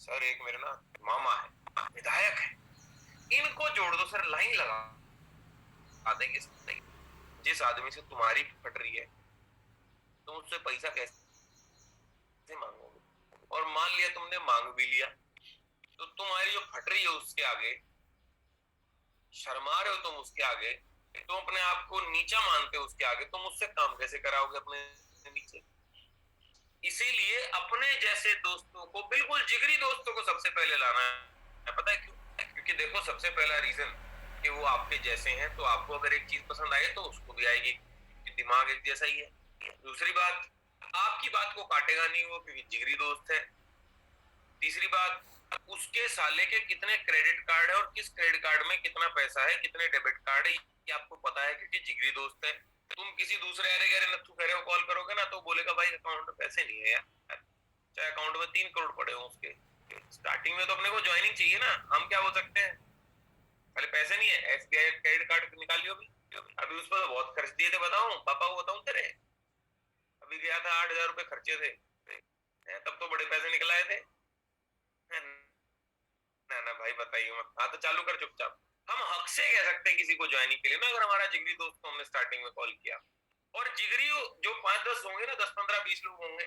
Sir एक मेरे ना मामा है, विधायक है, इनको जोड़ दो सर, लाइन लगा देंगे। जिस आदमी से तुम्हारी फट रही है तुम उससे पैसा कैसे मांगोगे? और मान लिया तुमने मांग भी लिया तो तुम्हारी जो फट रही है उसके आगे शर्मा रहे हो, तुम उसके आगे, तुम अपने आप को नीचा मानते हो उसके आगे, तुम उससे काम कैसे कराओगे अपने नीचे? इसीलिए अपने जैसे दोस्तों को, बिल्कुल जिगरी दोस्तों को सबसे पहले लाना है। पता है क्यों? क्योंकि देखो सबसे पहला रीजन कि वो आपके जैसे हैं, तो आपको अगर एक चीज पसंद आए तो उसको भी आएगी, दिमाग एक जैसा ही है। दूसरी बात, आपकी बात को काटेगा नहीं वो, क्योंकि जिगरी दोस्त है। तीसरी बात, उसके साले के कितने क्रेडिट कार्ड है और किस क्रेडिट कार्ड में कितना पैसा है, कितने डेबिट कार्ड है, ये आपको पता है क्योंकि जिगरी दोस्त है। तुम किसी दूसरे अरे गहरे नत्थु खरे को कॉल करोगे ना तो बोलेगा भाई अकाउंट में पैसे नहीं है यार, चाहे अकाउंट में 3 करोड़ पड़े हो उसके। स्टार्टिंग में तो अपने को ज्वाइनिंग चाहिए ना, हम क्या बोल सकते हैं? पहले पैसे नहीं है, एसबीआई क्रेडिट कार्ड निकाल लियो अभी। अभी उस पर बहुत खर्च दिए थे, बताऊं पापा को बताऊं तेरे? अभी गया था 8,000 रुपए खर्चे थे, तब तो बड़े पैसे निकल आए थे। ना ना भाई बताइए मत, हाँ तो चालू कर चुपचाप। हम हक से कह सकते हैं किसी को ज्वाइनिंग के लिए ना, अगर हमारा जिगरी दोस्त को हमने स्टार्टिंग में कॉल किया। और जिगरी जो 5-10 होंगे ना, 10-15-20 लोग होंगे,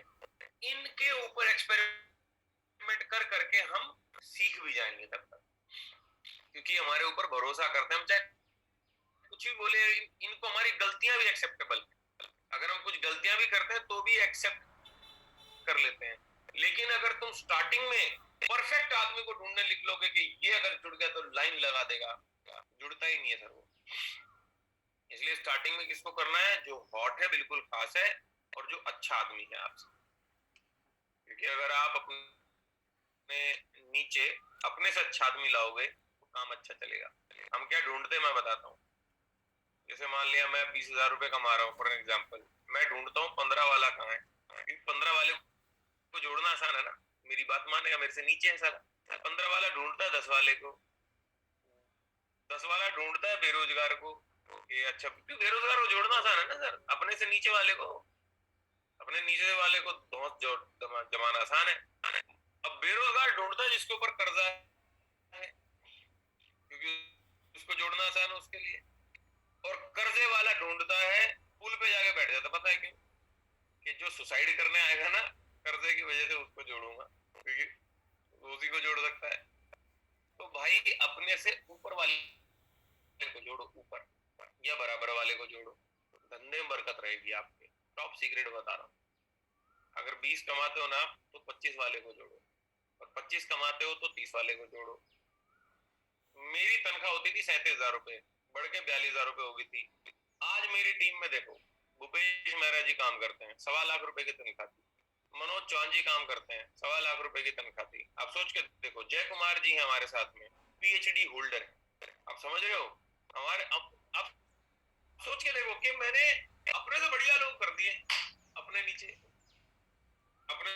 इनके ऊपर एक्सपेरिमेंट कर करके हम सीख भी जाएंगे तब तक, क्योंकि हमारे ऊपर भरोसा करते हैं। हम चाहे कुछ भी बोले, इनको हमारी गलतियां भी एक्सेप्टेबल है। अगर हम कुछ गलतियां भी करते हैं तो भी एक्सेप्ट कर लेते हैं। लेकिन अगर तुम स्टार्टिंग में परफेक्ट आदमी को ढूंढने लिख लोगे कि ये अगर जुड़ गया तो लाइन लगा देगा, जुड़ता ही नहीं है सर वो। इसलिए स्टार्टिंग में किसको करना है? जो हॉट है, बिल्कुल खास है, और जो अच्छा आदमी है आपसे। क्योंकि अगर आप अपने नीचे अपने से अच्छा आदमी लाओगे तो काम अच्छा चलेगा। हम क्या ढूंढते, मैं बताता हूँ। जैसे मान लिया मैं 20,000 रुपए कमा रहा हूँ फॉर एग्जाम्पल, मैं ढूंढता हूँ 15 वाला कहाँ है, क्योंकि 15 वाले को जोड़ना आसान है ना। मेरी बात मानेगा, मेरे से नीचे है सर। 15 वाला ढूंढता है 10 वाले को, 10 वाला ढूंढता है बेरोजगार को। ये अच्छा, क्योंकि बेरोजगार को जोड़ना आसान है ना सर, अपने से नीचे वाले को, अपने नीचे वाले को धौंस जोड़ जमाना आसान है। अब बेरोजगार ढूंढता है जिसके ऊपर कर्जा है, क्योंकि उसको जोड़ना आसान है उसके लिए। और कर्जे वाला ढूंढता है, पुल पे जाके बैठ जाता, पता है क्यों? कि जो सुसाइड करने आएगा ना कर्जे की वजह से, उसको जोड़ूंगा, क्योंकि उसी को जोड़ सकता है। तो भाई अपने से ऊपर वाले को जोड़ो, ऊपर या बराबर वाले को जोड़ो, धंधे में बरकत रहेगी आपके। टॉप सीक्रेट बता रहा हूँ। अगर 20 कमाते हो ना तो 25 वाले को जोड़ो, और 25 कमाते हो तो 30 वाले को जोड़ो। मेरी तनख्वाह होती थी 37,000 रुपए, बढ़ के 42,000 रुपए हो गई थी। आज मेरी टीम में देखो, भूपेश मेहरा जी काम करते हैं, 1.25 लाख की तनख्वाह थी। मनोज चौहान जी काम करते हैं, 1.25 लाख की तनख्वाह थी। आप सोच के देखो, जय कुमार जी हैं हमारे साथ में, पीएचडी होल्डर है। आप समझ रहे हो? हमारे अब सोच के देखो कि मैंने अपने से बढ़िया लोग कर दिए अपने नीचे, अपने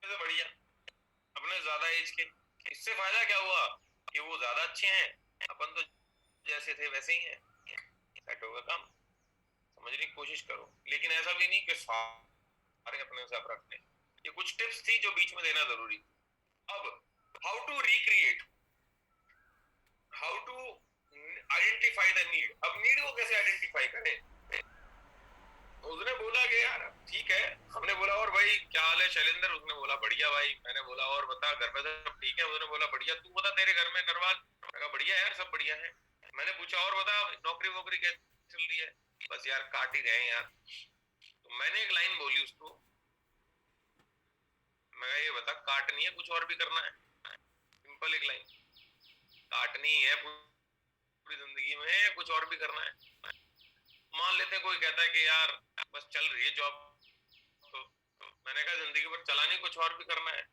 से बढ़िया, अपने ज्यादा एज के। इससे फायदा क्या हुआ? कि वो ज्यादा अच्छे हैं, अपन तो जैसे थे वैसे ही हैं। सेट होगा काम। समझने की कोशिश करो, लेकिन ऐसा भी नहीं कि सारे अपने से आप रखने। ये कुछ टिप्स थी जो बीच में देना जरूरी। अब how to recreate, how to identify the need. अब नीड को कैसे आइडेंटिफाई करें? उसने बोला कि यार ठीक है, हमने बोला और भाई क्या हाल है शैलेंद्र? उसने बोला बढ़िया भाई। मैंने बोला और बता घर पे सब ठीक है? उसने बोला बढ़िया। तू बता तेरे घर में नरवाल? मैं कहा बढ़िया यार, सब बढ़िया है। मैंने पूछा और बता नौकरी वोकरी कैसी चल रही है? बस यार काट ही रहे हैं यार। तो मैंने एक लाइन बोली उसको, मैं ये बता काटनी है कुछ और भी करना है? सिंपल एक लाइन, काटनी है पूरी जिंदगी में, कुछ और भी करना है? मान लेते हैं कोई कहता है कि यार बस चल रही है जॉब, तो मैंने कहा जिंदगी भर चलानी, कुछ और भी करना है?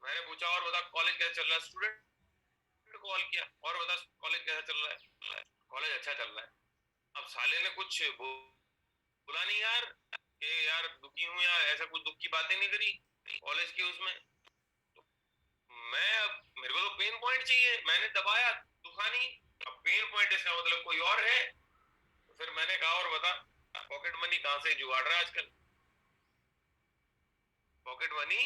मैंने पूछा और बता कॉलेज कैसा चल रहा है? स्टूडेंट कॉल किया, और बता कॉलेज कैसा चल रहा है? कॉलेज अच्छा चल रहा है। अब साले ने कुछ बोला नहीं यार कि यार दुखी हूं, या ऐसा कुछ दुख की बातें नहीं करी कॉलेज की उसमें। तो मैं, अब मेरे को तो पेन पॉइंट चाहिए, मैंने दबाया, दुखा नहीं। अब पेन पॉइंट इसका मतलब कोई और है। तो फिर मैंने कहा और बता पॉकेट मनी कहाँ से जुगाड़ रहा है आजकल? पॉकेट मनी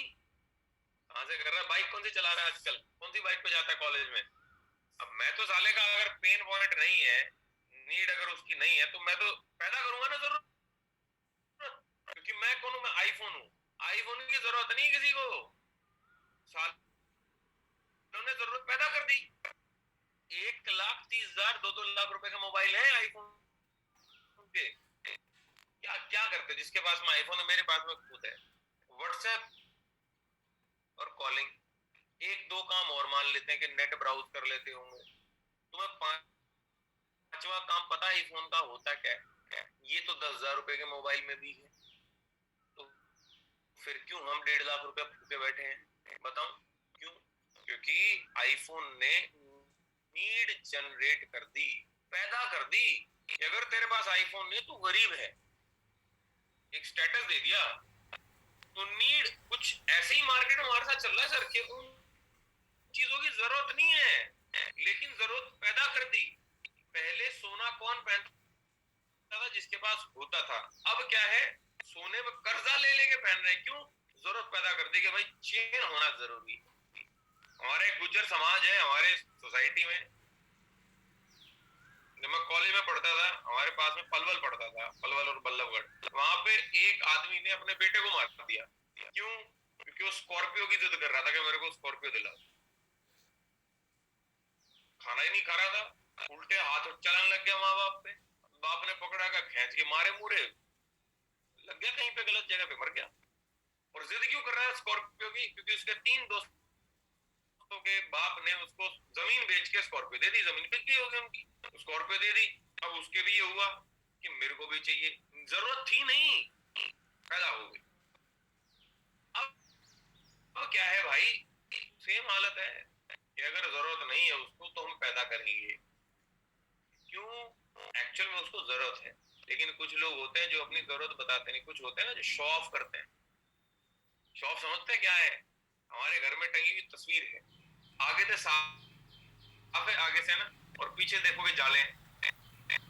कहाँ से कर रहा है? बाइक कौन सी चला रहा है आजकल? कौन सी बाइक पे जाता है कॉलेज में? अब मैं तो साले का अगर पेन पॉइंट नहीं है, नीड अगर उसकी नहीं है, तो मैं तो पैदा करूंगा ना जरूर। क्योंकि मैं कौन हूं? मैं आईफोन हूँ। आईफोन की जरूरत नहीं किसी को। सालों ने जरूरत पैदा कर दी। 1,30,000 2-2 लाख रुपए का मोबाइल है आईफोन के। क्या क्या करते? जिसके पास में आईफोन है, मेरे पास में खुद है व्हाट्सएप और कॉलिंग। एक दो काम और मान लेते हैं कि नेट ब्राउज कर लेते होंगे। तुम्हें पांचवा काम पता है आईफोन का होता क्या है? ये तो 10,000 रुपए के मोबाइल में भी है। तो फिर क्यों हम 1.5 लाख रुपए फूके बैठे हैं? बताओ क्यों? क्योंकि आईफोन ने नीड जनरेट कर दी, पैदा कर दी कि अगर तेरे पास आईफोन नहीं तू गरीब है, एक स्टेटस दे दिया। तो नीड कुछ ऐसे ही मार्केट में हमारे साथ चल रहा है सर, कि उन चीजों की जरूरत नहीं है लेकिन जरूरत पैदा कर दी। पहले सोना कौन पहनता था? जिसके पास होता था। अब क्या है? सोने में कर्जा ले लेके पहन रहे। क्यों? जरूरत पैदा कर दी कि भाई चेन होना जरूरी। हमारे गुज्जर समाज है हमारे सोसाइटी में। जब मैं कॉलेज में पढ़ता था, हमारे पास में पलवल पढ़ता था, पलवल और बल्लभगढ़। वहां पे एक आदमी ने अपने बेटे को मार दिया। क्यों? क्योंकि वो स्कॉर्पियो की जिद कर रहा था कि मेरे को स्कॉर्पियो दिला। खाना ही नहीं खा रहा था, उल्टे हाथ चलाने लग गया माँ बाप पे। बाप ने पकड़ा का खींच के मारे मुरे, लग गया कहीं पे गलत जगह पे, मर गया। और जिद क्यों कर रहा है स्कॉर्पियो की? क्योंकि उसके 3 दोस्तों के बाप ने उसको जमीन बेच के स्कॉर्पियो दे दी। जमीन बिक गई होगी उनकी, स्कॉर्पियो दे दी। अब उसके भी ये हुआ कि मेरे को भी चाहिए। जरूरत थी नहीं, पैदा हो गई। अब क्या है भाई? सेम हालत है कि अगर जरूरत नहीं है उसको तो हम पैदा करेंगे। क्यों? एक्चुअल में उसको जरूरत है। लेकिन कुछ लोग होते हैं जो अपनी जरूरत बताते नहीं। कुछ होते हैं ना जो शो ऑफ करते हैं। शो ऑफ समझते हैं क्या है? हमारे घर में टंगी हुई तस्वीर है, आगे से साफ है आगे से ना, और पीछे देखोगे जाले हैं।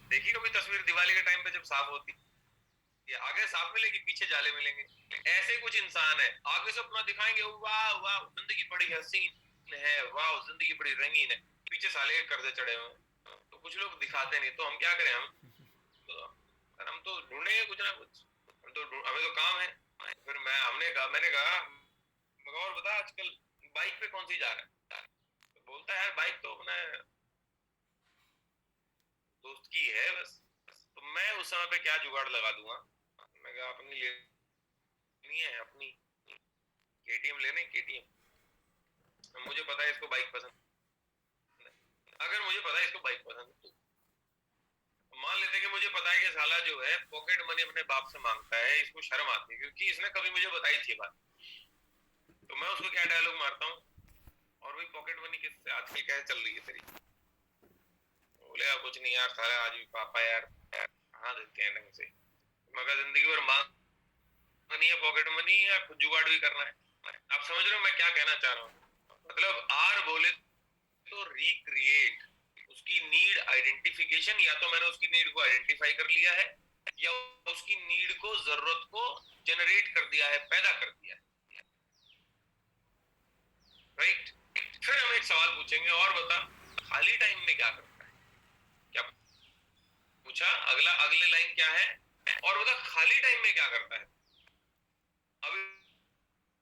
देखी कभी तस्वीर दिवाली के टाइम पे जब साफ होती है, आगे साफ मिलेगी पीछे जाले मिलेंगे। ऐसे कुछ इंसान है, आगे से अपना दिखाएंगे वाह वाह जिंदगी बड़ी हसीन है, वाह जिंदगी बड़ी रंगीन है, पीछे साले के कर्जे चढ़े हुए हैं। तो कुछ लोग दिखाते नहीं, तो हम क्या करें? हम तो ढूंढेंगे कुछ ना कुछ। हमें तो काम है। फिर मैंने कहा और बता आजकल बाइक पे कौन सी जा रहा है? तो बोलता है यार बाइक तो अपने दोस्त की है बस। तो मैं उस समय पे क्या जुगाड़ लगा दूंगा? मैं कहा अपनी लेनी है, अपनी केटीएम लेने, केटीएम। मुझे पता है इसको बाइक पसंद है। अगर मुझे पता है इसको बाइक पसंद है तो मान लेते हैं कि मुझे पता है कि साला जो है पॉकेट मनी अपने बाप से मांगता है, इसको शर्म आती है क्योंकि इसने कभी मुझे बताई थी बात। तो मैं उसको क्या डायलॉग मारता हूँ, और भाई पॉकेट मनी किससे आजकल क्या चल रही है तेरी? बोले यार कुछ नहीं यार, सारा आज भी पापा यार कहाँ देते हैं ढंग से। मगर जिंदगी भर मांग नहीं है पॉकेट मनी, या खुद जुगाड़ भी करना है। आप समझ रहे हो मैं क्या कहना चाह रहा हूँ? मतलब आर बोले तो रिक्रिएट, उसकी नीड आइडेंटिफिकेशन। या तो मैंने उसकी नीड को आइडेंटिफाई कर लिया है, या उसकी नीड को, जरूरत को जनरेट कर दिया है, पैदा कर दिया है। राइट? फिर हम एक सवाल पूछेंगे, और बता खाली टाइम में क्या करता है? क्या पूछा? अगले लाइन क्या है? और बता खाली टाइम में क्या करता है? अभी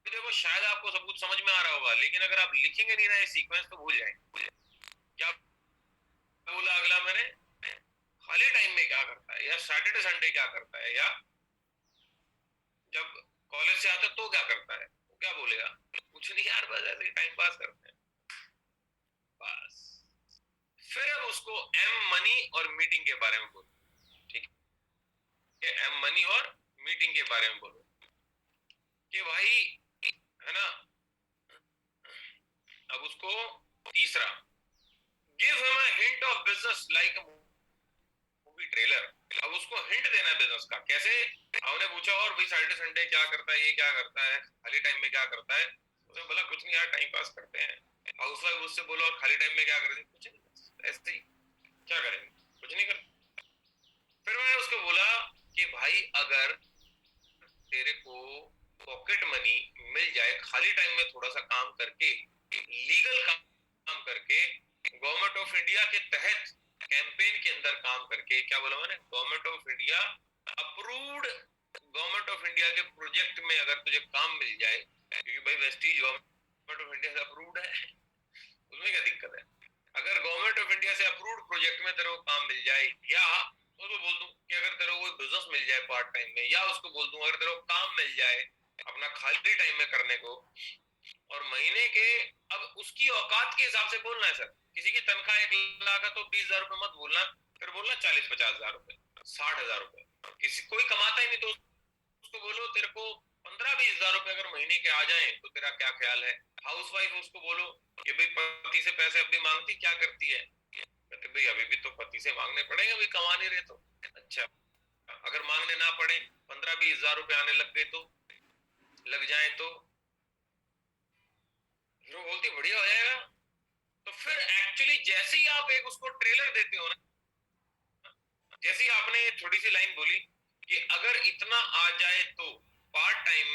देखो शायद आपको सब कुछ समझ में आ रहा होगा, लेकिन अगर आप लिखेंगे नहीं ना ये सीक्वेंस तो भूल जाएंगे। क्या बोला अगला मैंने? खाली टाइम में क्या करता है, या सैटरडे संडे क्या करता है, या जब कॉलेज से आता तो क्या करता है? वो क्या बोलेगा? कुछ नहीं यार, बस ऐसे टाइम पास करते हैं बस। फिर अब उसको एम मनी और मीटिंग के बारे में बोलो। ठीक है? एम मनी और मीटिंग के बारे में बोलो कि भाई, है ना? अब उसको तीसरा, give him a hint of business like a movie trailer. अब उसको हिंट देना है बिजनेस का। कैसे? हमने पूछा और भाई सैटरडे संडे क्या करता है, ये क्या करता है, खाली टाइम में क्या करता है? उसने बोला कुछ नहीं यार टाइम पास करते हैं। हाउस वाइफ उससे बोलो और खाली टाइम में क्या करते हैं? कुछ नहीं, ऐसे ही। क्या करेंगे? कुछ नहीं करते। फिर मैंने उसको बोला कि भाई अगर तेरे को पॉकेट मनी मिल जाए, खाली टाइम में थोड़ा सा काम करके, लीगल काम करके, गवर्नमेंट ऑफ इंडिया के तहत कैंपेन के अंदर काम करके, क्या बोला मैंने, government of India approved, government of India के प्रोजेक्ट में अगर तुझे काम मिल जाए, क्योंकि भाई वेस्टीज गवर्नमेंट ऑफ इंडिया से अप्रूव्ड है, उसमें क्या दिक्कत है। अगर गवर्नमेंट ऑफ इंडिया से अप्रूव्ड प्रोजेक्ट में तेरे को काम मिल जाए, या उसको बोल दूं कि अगर तेरे को कोई बिजनेस मिल जाए पार्ट टाइम में, या उसको बोल दूं अगर तेरे को काम मिल जाए अपना खाली टाइम में करने को, और महीने के, अब उसकी औकात के हिसाब से बोलना है सर। किसी की तनख्वाह 1 लाख है तो 20,000 रुपए मत बोलना, फिर बोलना 40-50,000 रुपए, 60,000 रुपए। किसी कोई कमाता ही नहीं तो उसको बोलो तेरे को 15-20,000 रुपए अगर महीने के आ जाए तो तेरा क्या ख्याल है। हाउस वाइफ उसको बोलो कि भाई पति से पैसे अभी मांगती, क्या करती है, कहते भाई अभी भी तो पति से मांगने पड़ेंगे, अभी कमा नहीं रहे तो। अच्छा, अगर मांगने ना पड़े, 15-20,000 रुपए आने लग गए तो, लग जाए तो, फिर वो बोलती बढ़िया हो जाएगा। तो फिर एक्चुअली जैसे ही आप एक उसको ट्रेलर देते हो ना, जैसे ही आपने थोड़ी सी लाइन बोली कि अगर इतना आ जाए तो, पार्ट टाइम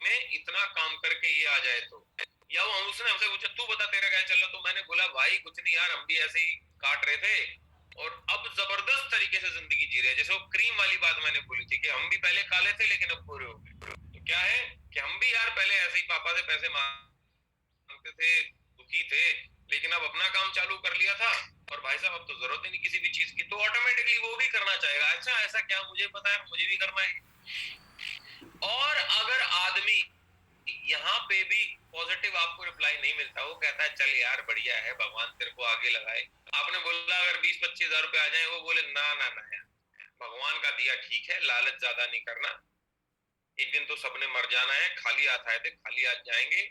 में इतना काम करके ये आ जाए तो, या वो उसने हमसे पूछा तू बता तेरा क्या चल रहा, तो मैंने बोला भाई कुछ नहीं यार, हम भी ऐसे ही काट रहे थे और अब जबरदस्त तरीके से जिंदगी जी रहे हैं। जैसे वो क्रीम वाली बात मैंने बोली थी कि हम भी पहले काले थे लेकिन अब गोरे हो गए, तो क्या है कि हम भी यार पहले ऐसे ही पापा से पैसे मांगते थे, दुखी थे, लेकिन अब अपना काम चालू कर लिया था और भाई साहब अब तो जरूरत ही नहीं किसी भी चीज की, तो ऑटोमेटिकली वो भी करना चाहेगा, अच्छा ऐसा क्या, मुझे पता है मुझे भी करना है। और अगर आदमी यहाँ पे भी पॉजिटिव आपको रिप्लाई नहीं मिलता, वो कहता है चल यार बढ़िया है, भगवान तेरे को आगे लगाए। आपने बोला अगर 20-25,000 रुपए आ जाए, वो बोले ना ना ना यार, भगवान का दिया ठीक है, लालच ज्यादा नहीं करना, एक दिन तो सबने मर जाना है, खाली हाथ आए थे खाली हाथ जाएंगे,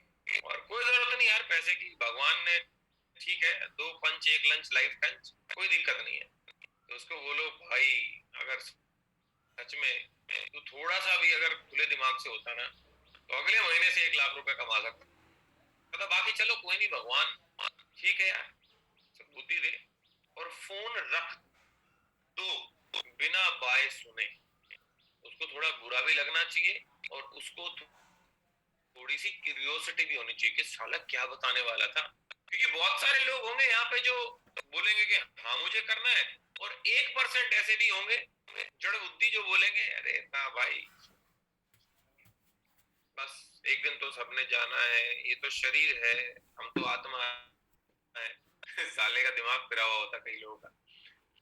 और कोई जरूरत नहीं यार पैसे की, भगवान ने ठीक है 2 पंच 1 लंच लाइफ टंच, कोई दिक्कत नहीं है। तो उसको बोलो भाई अगर सच में तो थोड़ा सा भी अगर खुले दिमाग से होता ना, तो अगले महीने से 1 लाख रुपए कमा सकता। मतलब बाकी चलो कोई नहीं, भगवान ठीक है यार, सब बुद्धि दे। और फोन रख दो बिना बाय सुने, उसको थोड़ा बुरा भी लगना चाहिए और उसको थोड़ी सी क्यूरियोसिटी भी होनी चाहिए कि साला क्या बताने वाला था। क्योंकि बहुत सारे लोग होंगे यहाँ पे जो बोलेंगे कि हाँ मुझे करना है, और 1% ऐसे भी होंगे जड़ बुद्धि जो बोलेंगे अरे ना भाई, बस एक दिन तो सबने जाना है, ये तो शरीर है, हम तो आत्मा है। साले का दिमाग फिरा हुआ होता कई लोगों का।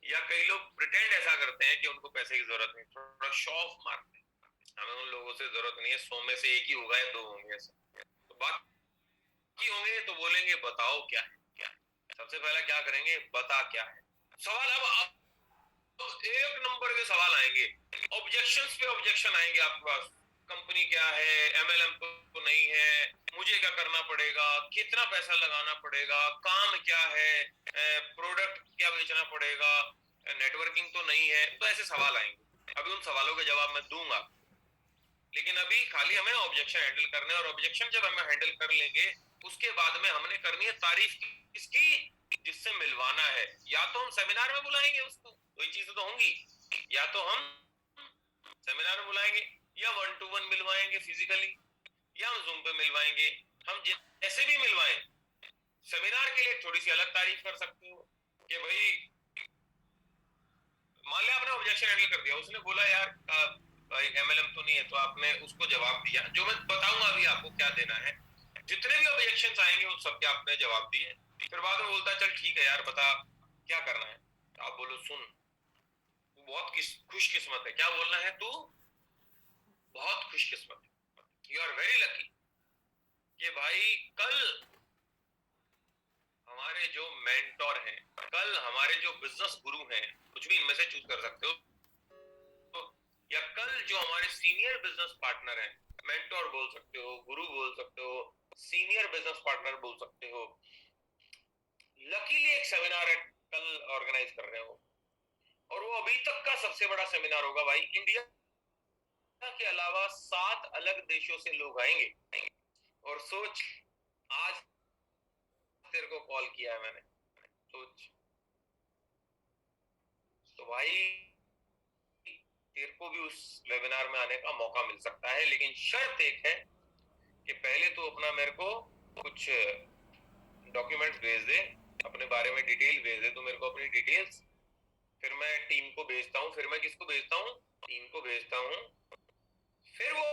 या कई लोग प्रिटेंड ऐसा करते हैं कि उनको पैसे की जरूरत नहीं, थोड़ा शो ऑफ मारते हैं, हमें उन लोगों से जरूरत नहीं है, 100 में से एक ही होगा या 2 होंगे ऐसे, तो बाकी होंगे तो बोलेंगे बताओ क्या है, क्या है? सबसे पहला क्या करेंगे, बता क्या है सवाल। अब एक नंबर के सवाल आएंगे, ऑब्जेक्शंस पे ऑब्जेक्शन आएंगे आपके पास, कंपनी क्या है, एमएलएम तो नहीं है, मुझे क्या करना पड़ेगा, कितना पैसा लगाना पड़ेगा, काम क्या है, प्रोडक्ट क्या बेचना पड़ेगा, नेटवर्किंग तो नहीं है, तो ऐसे सवाल आएंगे। अभी उन सवालों के जवाब मैं दूंगा, लेकिन अभी खाली हमें ऑब्जेक्शन हैंडल करने, और ऑब्जेक्शन जब हमें हैंडल कर लेंगे उसके बाद में हमने करनी है तारीफ किसकी, जिससे मिलवाना है। या तो हम सेमिनार में बुलाएंगे उसको, वही चीजें तो होंगी, या तो हम सेमिनार में बुलाएंगे, या 1-to-1 मिलवाएंगे फिजिकली, या हम जूम पे मिलवाएंगे, हम जैसे भी मिलवाएं। सेमिनार के लिए थोड़ी सी अलग तारीफ कर सकते हो कि भाई मान लिया आपने ऑब्जेक्शन हैंडल कर दिया, उसने बोला यार भाई एमएलएम तो नहीं है, तो आपने उसको जवाब दिया, जो मैं बताऊंगा अभी आपको क्या देना है, जितने भी ऑब्जेक्शंस आएंगे उन सबके आपने जवाब दिए। फिर बाद में बोलता है चल ठीक है यार बता क्या करना है, तो आप बोलो सुन तू बहुत खुशकिस्मत है, क्या बोलना है, तू बहुत खुशकिस्मत है, यू आर वेरी लकी कि भाई कल हमारे जो मेंटोर हैं, कल हमारे जो बिजनेस गुरु हैं, कुछ भी इनमें से चूज कर सकते हो, या कल जो हमारे सीनियर बिजनेस पार्टनर हैं, मेंटोर बोल सकते हो, गुरु बोल सकते हो, सीनियर बिजनेस पार्टनर बोल सकते हो, लकीली एक सेमिनार है कल ऑर्गेनाइज कर रहे हो, और वो अभी तक का सबसे बड़ा सेमिनार होगा भाई, इंडिया के अलावा 7 अलग देशों से लोग आएंगे। और सोच आज तेरे को कॉल किया है मैंने, सोच, तो भाई तेरे को भी उस वेबिनार में आने का मौका मिल सकता है, लेकिन शर्त एक है कि पहले तो अपना मेरे को कुछ डॉक्यूमेंट्स भेज दे, अपने बारे में डिटेल भेज दे तो मेरे को अपनी डिटेल्स, फिर मैं टीम को भेजता हूँ, फिर मैं किसको भेजता हूँ, टीम को भेजता हूँ, फिर वो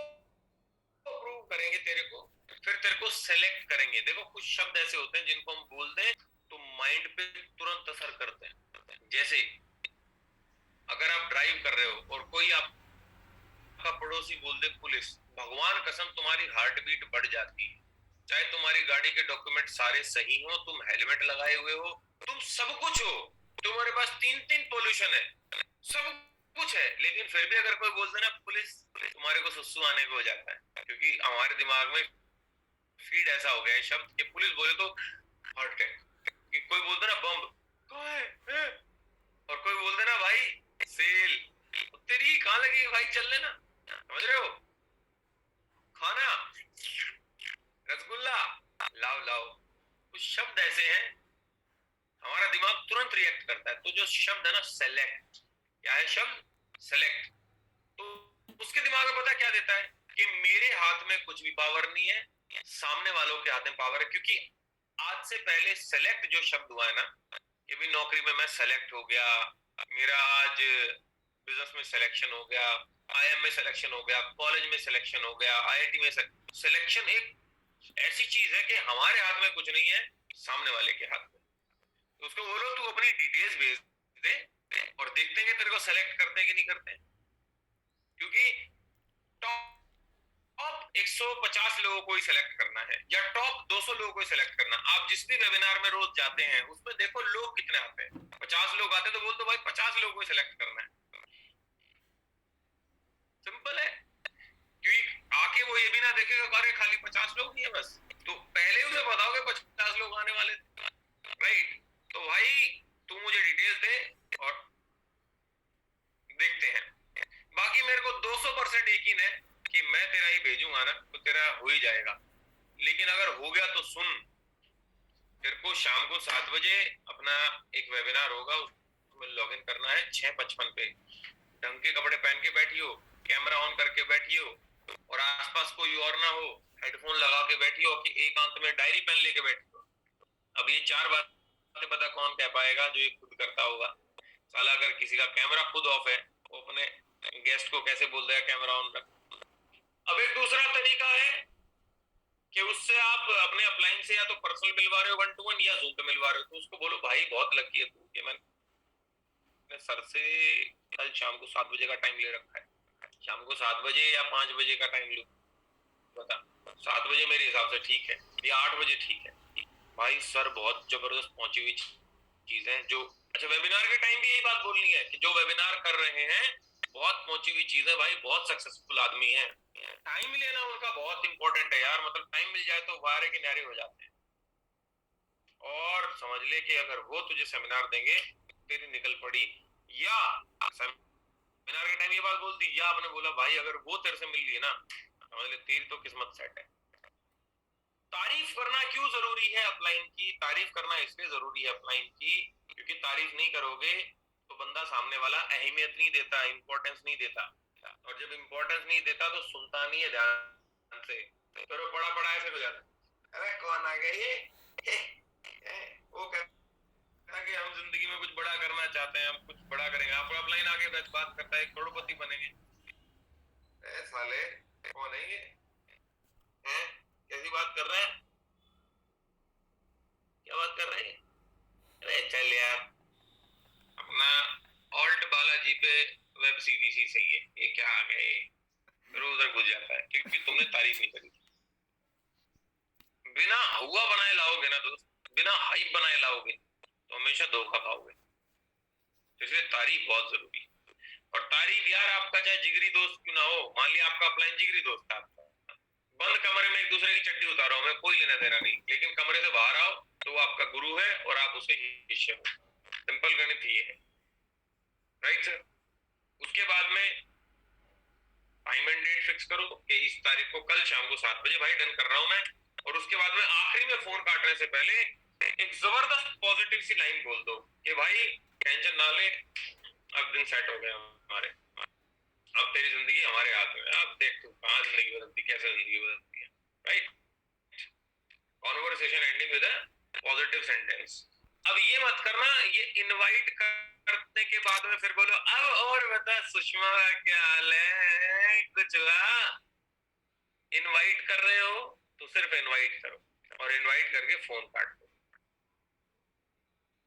अप्रूव करेंगे तेरे को, फिर तेरे को सेलेक्ट करेंगे। देखो कुछ शब्द ऐसे होते हैं जिनको हम बोल दें तो माइंड पे तुरंत असर करते हैं। जैसे अगर आप ड्राइव कर रहे हो और कोई आपका पड़ोसी बोल दे पुलिस, भगवान कसम तुम्हारी हार्ट बीट बढ़ जाती है। चाहे तुम्हारी गाड़ी के डॉक्यूमेंट सारे सही हो, तुम हेलमेट लगाए हुए हो, तुम सब कुछ हो, तुम्हारे पास 3-3 पोल्यूशन है, सब कुछ है, लेकिन फिर भी अगर कोई बोल दे ना पुलिस, तुम्हारे को सुसु आने को हो जाता है, क्योंकि हमारे दिमाग में फीड ऐसा हो गया है शब्द कि पुलिस बोले तो हार्ट अटैक, कि कोई बोलते ना बम कहाँ है? और कोई बोलते ना भाई सेल, तेरी कहाँ लगी भाई, चल लेना, समझ रहे हो, खाना रसगुल्ला लाओ लाओ। कुछ शब्द ऐसे हैं हमारा दिमाग तुरंत रिएक्ट करता है। तो जो शब्द है ना सेलेक्ट, क्या है शब्द सेलेक्ट, तो उसके दिमाग में पता क्या देता है कि मेरे हाथ में कुछ भी पावर नहीं है, सामने वालों के हाथ में पावर है। क्योंकि आज से पहले सेलेक्ट जो शब्द हुआ है ना, ये भी नौकरी में मैं सेलेक्ट हो गया, मेरा आज बिजनेस में सिलेक्शन हो गया, आईएम में सिलेक्शन हो गया, कॉलेज में सिलेक्शन हो गया, आईआईटी में सिलेक्शन एक ऐसी चीज है कि हमारे हाथ में कुछ नहीं है, सामने वाले के हाथ में। तो उसको बोलो तू अपनी डिटेल्स भेज दे और देखते हैं तेरे को सेलेक्ट करते हैं कि नहीं करते हैं। क्योंकि टॉप 150 लोगों को ही सिलेक्ट करना है या टॉप 200 लोगों को ही सिलेक्ट करना। आप जिस भी वेबिनार में रोज जाते हैं उसमें देखो लोग कितने आते हैं, 50 लोग आते हैं तो बोल दो भाई 50 लोगों को ही सिलेक्ट करना है, सिंपल है। क्योंकि आके वो ये भी ना देखेगा अरे खाली 50 लोग नहीं है बस, तो पहले उसे बताओगे 50 लोग आने वाले, राइट। तो भाई तू मुझे डिटेल्स दे और देखते हैं। बाकी मेरे को 200% यकीन है कि मैं तेरा ही भेजूंगा ना तो तेरा हो ही जाएगा। लेकिन अगर हो गया तो सुन, तेरे को शाम को 7 बजे अपना एक वेबिनार होगा, उसमें लॉग इन करना है 6:55 पे। ढंग के कपड़े पहन के बैठियो, कैमरा ऑन करके बैठियो और आसपास कोई और ना हो, हेडफोन लगा के बैठियो कि एकांत में डायरी पेन लेके बैठियो। अब ये 4 बातें पता कौन कह पाएगा, जो ये खुद करता होगा। साला अगर किसी का कैमरा खुद ऑफ है वो अपने गेस्ट को कैसे बोल देगा कैमरा ऑन रख। अब एक दूसरा तरीका है कि उससे आप अपने अपलाइन से या तो पर्सनल मिलवा रहे हो 1-to-1 या जूम पे मिलवा रहे हो, तो उसको बोलो भाई बहुत लकी है तू कि मैंने सर से कल शाम को 7 बजे का टाइम ले रखा है, शाम को 7 बजे या 5 बजे का टाइम लो, बता 7 बजे मेरे हिसाब से ठीक है या 8 बजे ठीक है। भाई सर बहुत जबरदस्त पहुंची हुई चीज है जो, अच्छा वेबिनार के टाइम भी यही बात बोलनी है कि जो वेबिनार कर रहे हैं बहुत पहुंची हुई चीज है भाई, बहुत सक्सेसफुल आदमी है। टाइम लेना उनका बहुत इंपॉर्टेंट है यार, मतलब टाइम मिल जाए तो वारे किनारे हो जाते हैं। और समझ ले कि अगर वो तुझे सेमिनार देंगे तेरी निकल पड़ी, या सेमिनार के टाइम ये बात बोल दी, या आपने बोला भाई अगर वो तेरे से मिल रही है ना समझ ले तेरी तो किस्मत सेट है। तारीफ करना क्यों जरूरी है अपलाइन की, तारीफ करना इसलिए जरूरी है अपलाइन की क्योंकि तारीफ नहीं करोगे तो बंदा सामने वाला अहमियत नहीं देता, इंपॉर्टेंस नहीं देता, और जब इंपॉर्टेंस नहीं देता तो सुनता नहीं है ध्यान से, तो बड़ा बड़ा ऐसे हो जाता है, अरे कौन आ गया ये वो कहता है कि हम जिंदगी में कुछ बड़ा करना चाहते हैं, हम कुछ बड़ा करेंगे, आप अपलाइन आगे बात करता है करोड़पति बनेंगे, साले कौन है ये, कैसी बात कर रहे हैं, क्या बात कर रहे हैं, अरे चल यार अपना ऑल्ट बालाजी पे वेब सीरीज ही सही है, ये क्या आ गए रोज उधर घुस जाता है क्योंकि तुमने तारीफ नहीं करी। बिना हुआ बनाए लाओगे ना दोस्त, बिना हाइप बनाए लाओगे तो हमेशा धोखा खाओगे, इसलिए तारीफ बहुत जरूरी है। और तारीफ यार आपका चाहे जिगरी दोस्त क्यों ना हो, मान लिया आपका अपलाइन जिगरी दोस्त है, बंद कमरे में एक दूसरे की चड्डी उतारो, हमें कोई लेना देना नहीं, लेकिन कमरे से बाहर आओ तो वो आपका गुरु है और आप उसके शिष्य हो, सिंपल गणित ये है, राइट सर। उसके बाद में टाइम एंड डेट फिक्स करो कि इस तारीख को कल शाम को 7 बजे भाई डन कर रहा हूं मैं, और उसके बाद में आखिरी में फोन काटने से पहले एक जबरदस्त पॉजिटिव सी लाइन बोल दो कि भाई टेंशन ना ले अब दिन सेट हो गया हमारे, अब तेरी जिंदगी हमारे हाथ में है, अब देख तू कहाँ जिंदगी बदलती, कैसे जिंदगी बदलती है, right. Conversation ending with a positive sentence. अब ये मत करना, ये इनवाइट करने के बाद में फिर बोलो अब और बता सुषमा क्या हाल है, कुछ हुआ। इनवाइट कर रहे हो तो सिर्फ इनवाइट करो, और इनवाइट करके फोन काट दो।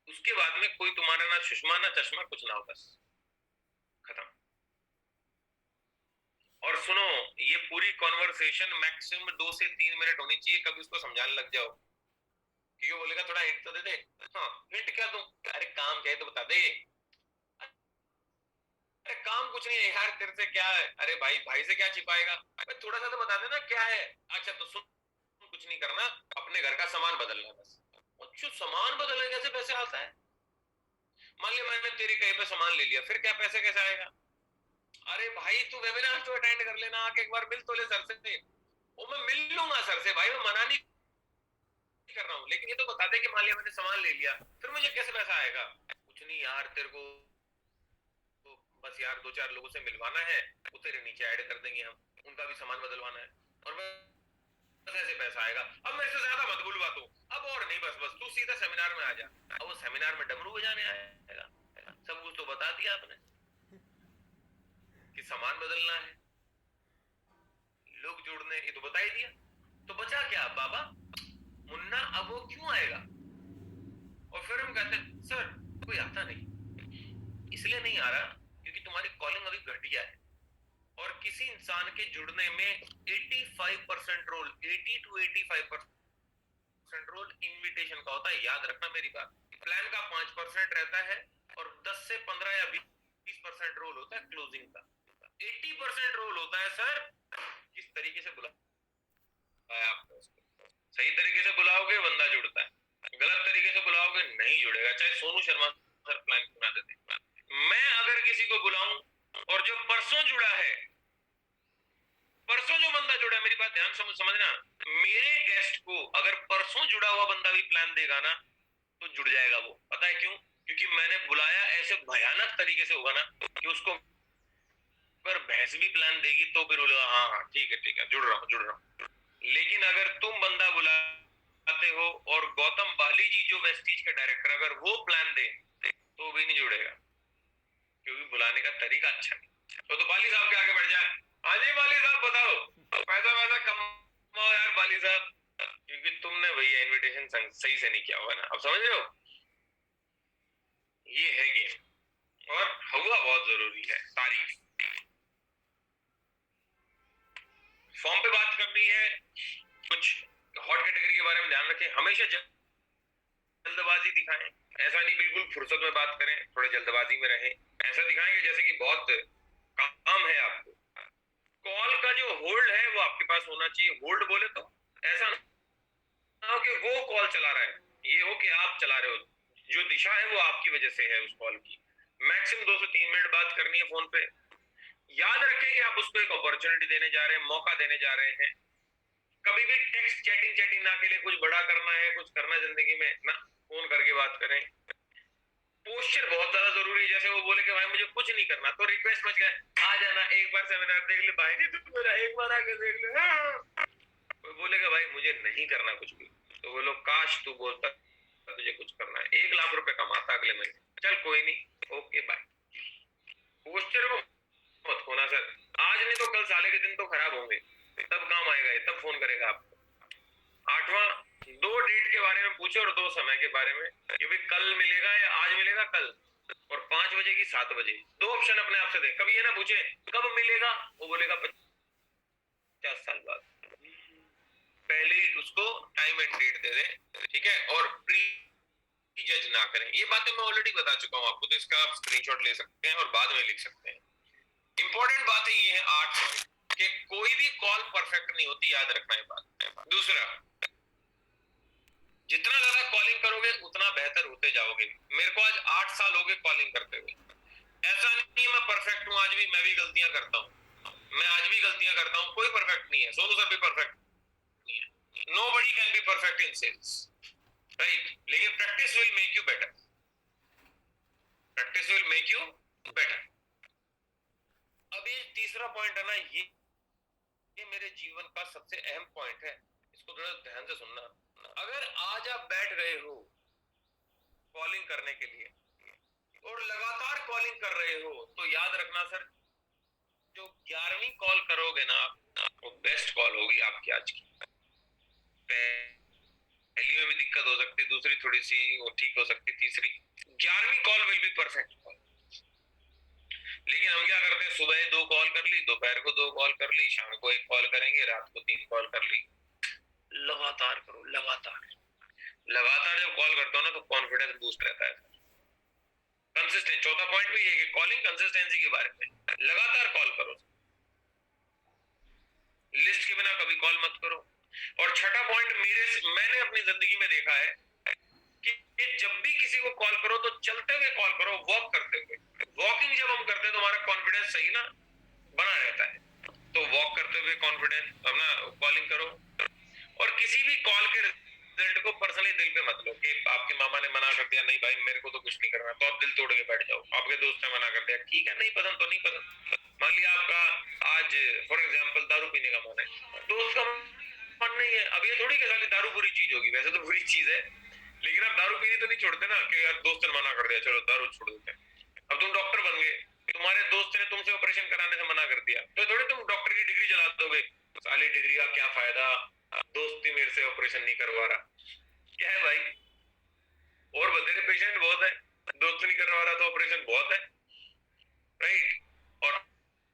उसके बाद में कोई तुम्हारा ना सुषमा ना चश्मा कुछ ना हो, बस खत्म। और सुनो, ये पूरी कॉन्वर्सेशन मैक्सिमम 2 से 3 मिनट होनी चाहिए। कभी उसको समझाने लग जाओ, क्योंकि बोलेगा थोड़ा हिंट तो दे दे। हाँ, हिंट क्या दूं? अरे काम क्या है तो बता दे। अरे काम कुछ नहीं है यार, तेरे से क्या है? अरे भाई, भाई से क्या छिपाएगा? अरे थोड़ा सा तो बता देना क्या है। अच्छा तो सुन, कुछ नहीं करना, अपने घर का सामान बदलना है बस। अच्छा, सामान बदलने कैसे पैसे आता है? मान लिया मैंने तेरी कहीं पे सामान ले लिया, फिर क्या पैसे कैसे आएगा? अरे भाई तू वेबिनार तो अटेंड कर लेना, आके एक बार मिल तो ले सर से। वो मैं मिल लूंगा सर से भाई, मैं मना नहीं कर रहा हूँ, लेकिन ये तो बता दे कि मान लिया मैंने सामान ले लिया, फिर मुझे कैसे पैसा आएगा? कुछ नहीं यार, तेरे को तो बस यार 2-4 लोगों से मिलवाना है, वो तेरे नीचे ऐड कर देंगे हम, उनका भी सामान बदलवाना है, और बस ऐसे पैसा आएगा। अब मेरे से ज्यादा मत बुलवा तू, अब और नहीं, बस बस तू सीधा सेमिनार में आ जा। अब वो सेमिनार में डमरू बजाने आएगा? सब कुछ तो बता दिया आपने कि सामान बदलना है, लोग जोड़ने, ये तो बता ही दिया। तो बचा क्या बाबा मुन्ना? अब वो क्यों आएगा? और फिर हम कहते हैं सर कोई आता नहीं, इसलिए नहीं आ रहा क्योंकि तुम्हारी कॉलिंग अभी घटिया है। और किसी इंसान के जुड़ने में 85% रोल, 80 to 85% रोल इनविटेशन का होता है। याद रखना मेरी बात। प्लान का 5% रहता है, और 10 से 15 या 20% रोल होता है क्लोजिंग का। 80% रोल होता है सर किस तरीके से बुलाया आपने उसको। सही तरीके से बुलाओगे बंदा जुड़ता है, गलत तरीके से बुलाओगे नहीं जुड़ेगा, चाहे सोनू शर्मा सर प्लान क्यों ना देते। मैं अगर किसी को बुलाऊं और जो परसों जुड़ा है, परसों जो बंदा जुड़ा है, मेरी बात ध्यान समझना, मेरे गेस्ट को अगर परसों जुड़ा हुआ बंदा भी प्लान देगा ना तो जुड़ जाएगा वो। पता है क्यों? क्योंकि मैंने बुलाया ऐसे भयानक तरीके से होगा ना कि उसको अगर भैंस भी प्लान देगी तो फिर बोलेगा हाँ हाँ ठीक है जुड़ रहा हूँ जुड़ रहा हूँ। लेकिन अगर तुम बंदा बुलाते हो और गौतम बाली जी जो वेस्टीज के डायरेक्टर, अगर वो प्लान दे तो भी नहीं जुड़ेगा, क्योंकि बुलाने का तरीका अच्छा नहीं। तो बाली साहब के आगे बढ़ जाए, हाँ जी बाली साहब बताओ, पैसा वैसा कमाओ यार बाली साहब, क्योंकि तुमने भैया इनविटेशन सही से नहीं किया होगा ना। अब समझ रहे हो? ये है गेम, और हुआ बहुत जरूरी है तारीफ। फॉर्म पे बात करनी है, कुछ हॉट कैटेगरी के बारे में ध्यान रखें, हमेशा जल्दबाजी दिखाएं। ऐसा नहीं बिल्कुल फुर्सत में बात करें, थोड़े जल्दबाजी में रहें। ऐसा दिखाएंगे जैसे कि बहुत काम है आपको। कॉल का जो होल्ड है वो आपके पास होना चाहिए। होल्ड बोले तो ऐसा ना हो कि वो कॉल चला रहा है, ये हो कि आप चला रहे हो। जो दिशा है वो आपकी वजह से है उस कॉल की। मैक्सिमम 2 से 3 मिनट बात करनी है फोन पे। याद रखें कि आप उसको एक अपॉर्चुनिटी देने जा रहे हैं, मौका देने जा रहे हैं। कभी भी टेक्स्ट चैटिंग चैटिंग ना खेले, कुछ बड़ा करना है, कुछ करना है जिंदगी में ना, फोन करके बात करें। पोस्चर बहुत ज्यादा जरूरी है। जैसे वो बोले कि भाई मुझे कुछ नहीं करना, तो रिक्वेस्ट मच गए आ जाना एक बार सेमिनार देख ले भाई जी, तू मेरा एक बार आके देख ले। हाँ। कोई बोलेगा भाई मुझे नहीं करना कुछ भी, तो बोलो काश तू बोलता तुझे कुछ करना है, 1 लाख रुपए कमाता अगले महीने। चल कोई नहीं, ओके बाय। पोस्चर को मत खोना सर। आज नहीं तो कल साले के दिन तो खराब होंगे, तब काम आएगा, तब फोन करेगा आपको। 8वां, 2 डेट के बारे में पूछे और 2 समय के बारे में, कि भाई कल मिलेगा या आज मिलेगा कल, और 5 बजे की 7 बजे। 2 ऑप्शन अपने आप से दे। कभी ये ना पूछे कब मिलेगा, वो बोलेगा 50 साल बाद। पहले ही उसको टाइम एंड डेट दे दे, ठीक है। और प्री जज ना करें। ये बातें मैं ऑलरेडी बता चुका हूँ आपको, तो इसका आप स्क्रीनशॉट ले सकते हैं और बाद में लिख सकते हैं। इंपॉर्टेंट बातें ये है 8 कि कोई भी कॉल परफेक्ट नहीं होती, याद रखना है बात। दूसरा, जितना ज्यादा कॉलिंग करोगे उतना बेहतर होते जाओगे। मेरे को आज 8 साल हो गए कॉलिंग करते हुए। ऐसा नहीं मैं परफेक्ट हूँ, आज भी मैं भी गलतियां करता हूँ, मैं आज भी गलतियां करता हूँ, कोई परफेक्ट नहीं है। सोनू सर भी परफेक्ट नहीं है। Nobody can be perfect in sales, right. लेकिन practice will make you better, practice will make you better. अब ये तीसरा पॉइंट है ना, ये मेरे जीवन का सबसे अहम पॉइंट है, इसको थोड़ा ध्यान से सुनना। अगर आज आप बैठ गए हो कॉलिंग करने के लिए और लगातार कॉलिंग कर रहे हो, तो याद रखना सर, जो 11वीं कॉल करोगे ना आप, वो बेस्ट कॉल होगी आपकी आज की। पहली में भी दिक्कत हो सकती है, दूसरी थोड़ी सी वो ठीक हो सकती है, तीसरी 11वीं call will be perfect call. लेकिन हम क्या करते हैं, सुबह 2 कॉल कर ली, दोपहर को 2 कॉल कर ली, शाम को 1 कॉल करेंगे, रात को 3 कॉल कर ली। लगातार करो, लगातार लगातार जब कॉल करते हो ना, तो कॉन्फिडेंस बूस्ट रहता है। कंसिस्टेंट, चौथा पॉइंट भी है कि कॉलिंग कंसिस्टेंसी के बारे में, लगातार कॉल करो, लिस्ट के बिना कभी कॉल मत करो। और छठा पॉइंट, मैंने अपनी जिंदगी में देखा है कि जब भी किसी को कॉल करो तो चलते हुए कॉल करो, वॉक करते हुए। वॉकिंग जब हम करते हैं तो हमारा कॉन्फिडेंस सही ना बना रहता है, तो वॉक करते हुए कॉन्फिडेंस अपना कॉलिंग करो। और किसी भी कॉल के रिजल्ट को पर्सनली दिल पे मत लो कि आपके मामा ने मना कर दिया, नहीं भाई मेरे को तो कुछ नहीं करना, तो आप दिल तोड़ के बैठ जाओ। आपके दोस्त ने मना कर दिया, ठीक है, नहीं पसंद तो नहीं पसंद। मान लिया आपका आज फॉर एग्जांपल दारू पीने का मन है, दोस्त का मन नहीं है, अब ये थोड़ी कि साली दारू बुरी चीज होगी, वैसे तो बुरी चीज है, लेकिन आप दारू पीनी तो नहीं छोड़ते ना कि यार दोस्त ने मना कर दिया चलो दारू छोड़ देते हैं। अब तुम डॉक्टर बन गए, तुम्हारे दोस्त ने तुमसे ऑपरेशन कराने से मना कर दिया, तो थोड़ी तुम डॉक्टर की डिग्री जला दोगे, साली डिग्री का क्या फायदा, दोस्ती मेरे से ऑपरेशन नहीं करवा रहा, क्या है भाई, और बतेरे पेशेंट बहुत है, दोस्त नहीं करवा रहा तो ऑपरेशन बहुत है, राइट। और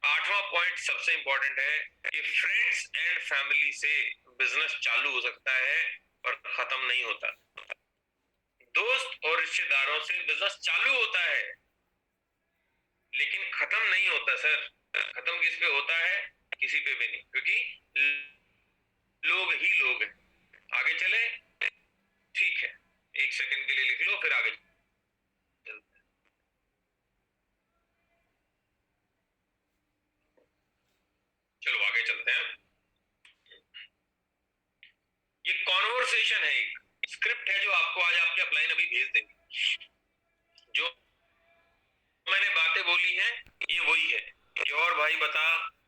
8वां पॉइंट सबसे इंपॉर्टेंट है कि फ्रेंड्स एंड फैमिली से बिजनेस चालू हो सकता है और खत्म नहीं होता। दोस्त और रिश्तेदारों से बिजनेस चालू होता है लेकिन खत्म नहीं होता सर। खत्म किस पे होता है, किसी पे भी नहीं, क्योंकि लोग ही लोग हैं। आगे चले, ठीक है, 1 सेकंड के लिए लिख लो, फिर आगे चलते हैं। चलो आगे चलते हैं। ये कॉन्वर्सेशन है, एक स्क्रिप्ट है जो आपको आज आपके अपलाइन अभी भेज देंगे। जो मैंने बातें बोली हैं ये वही है कि और भाई बता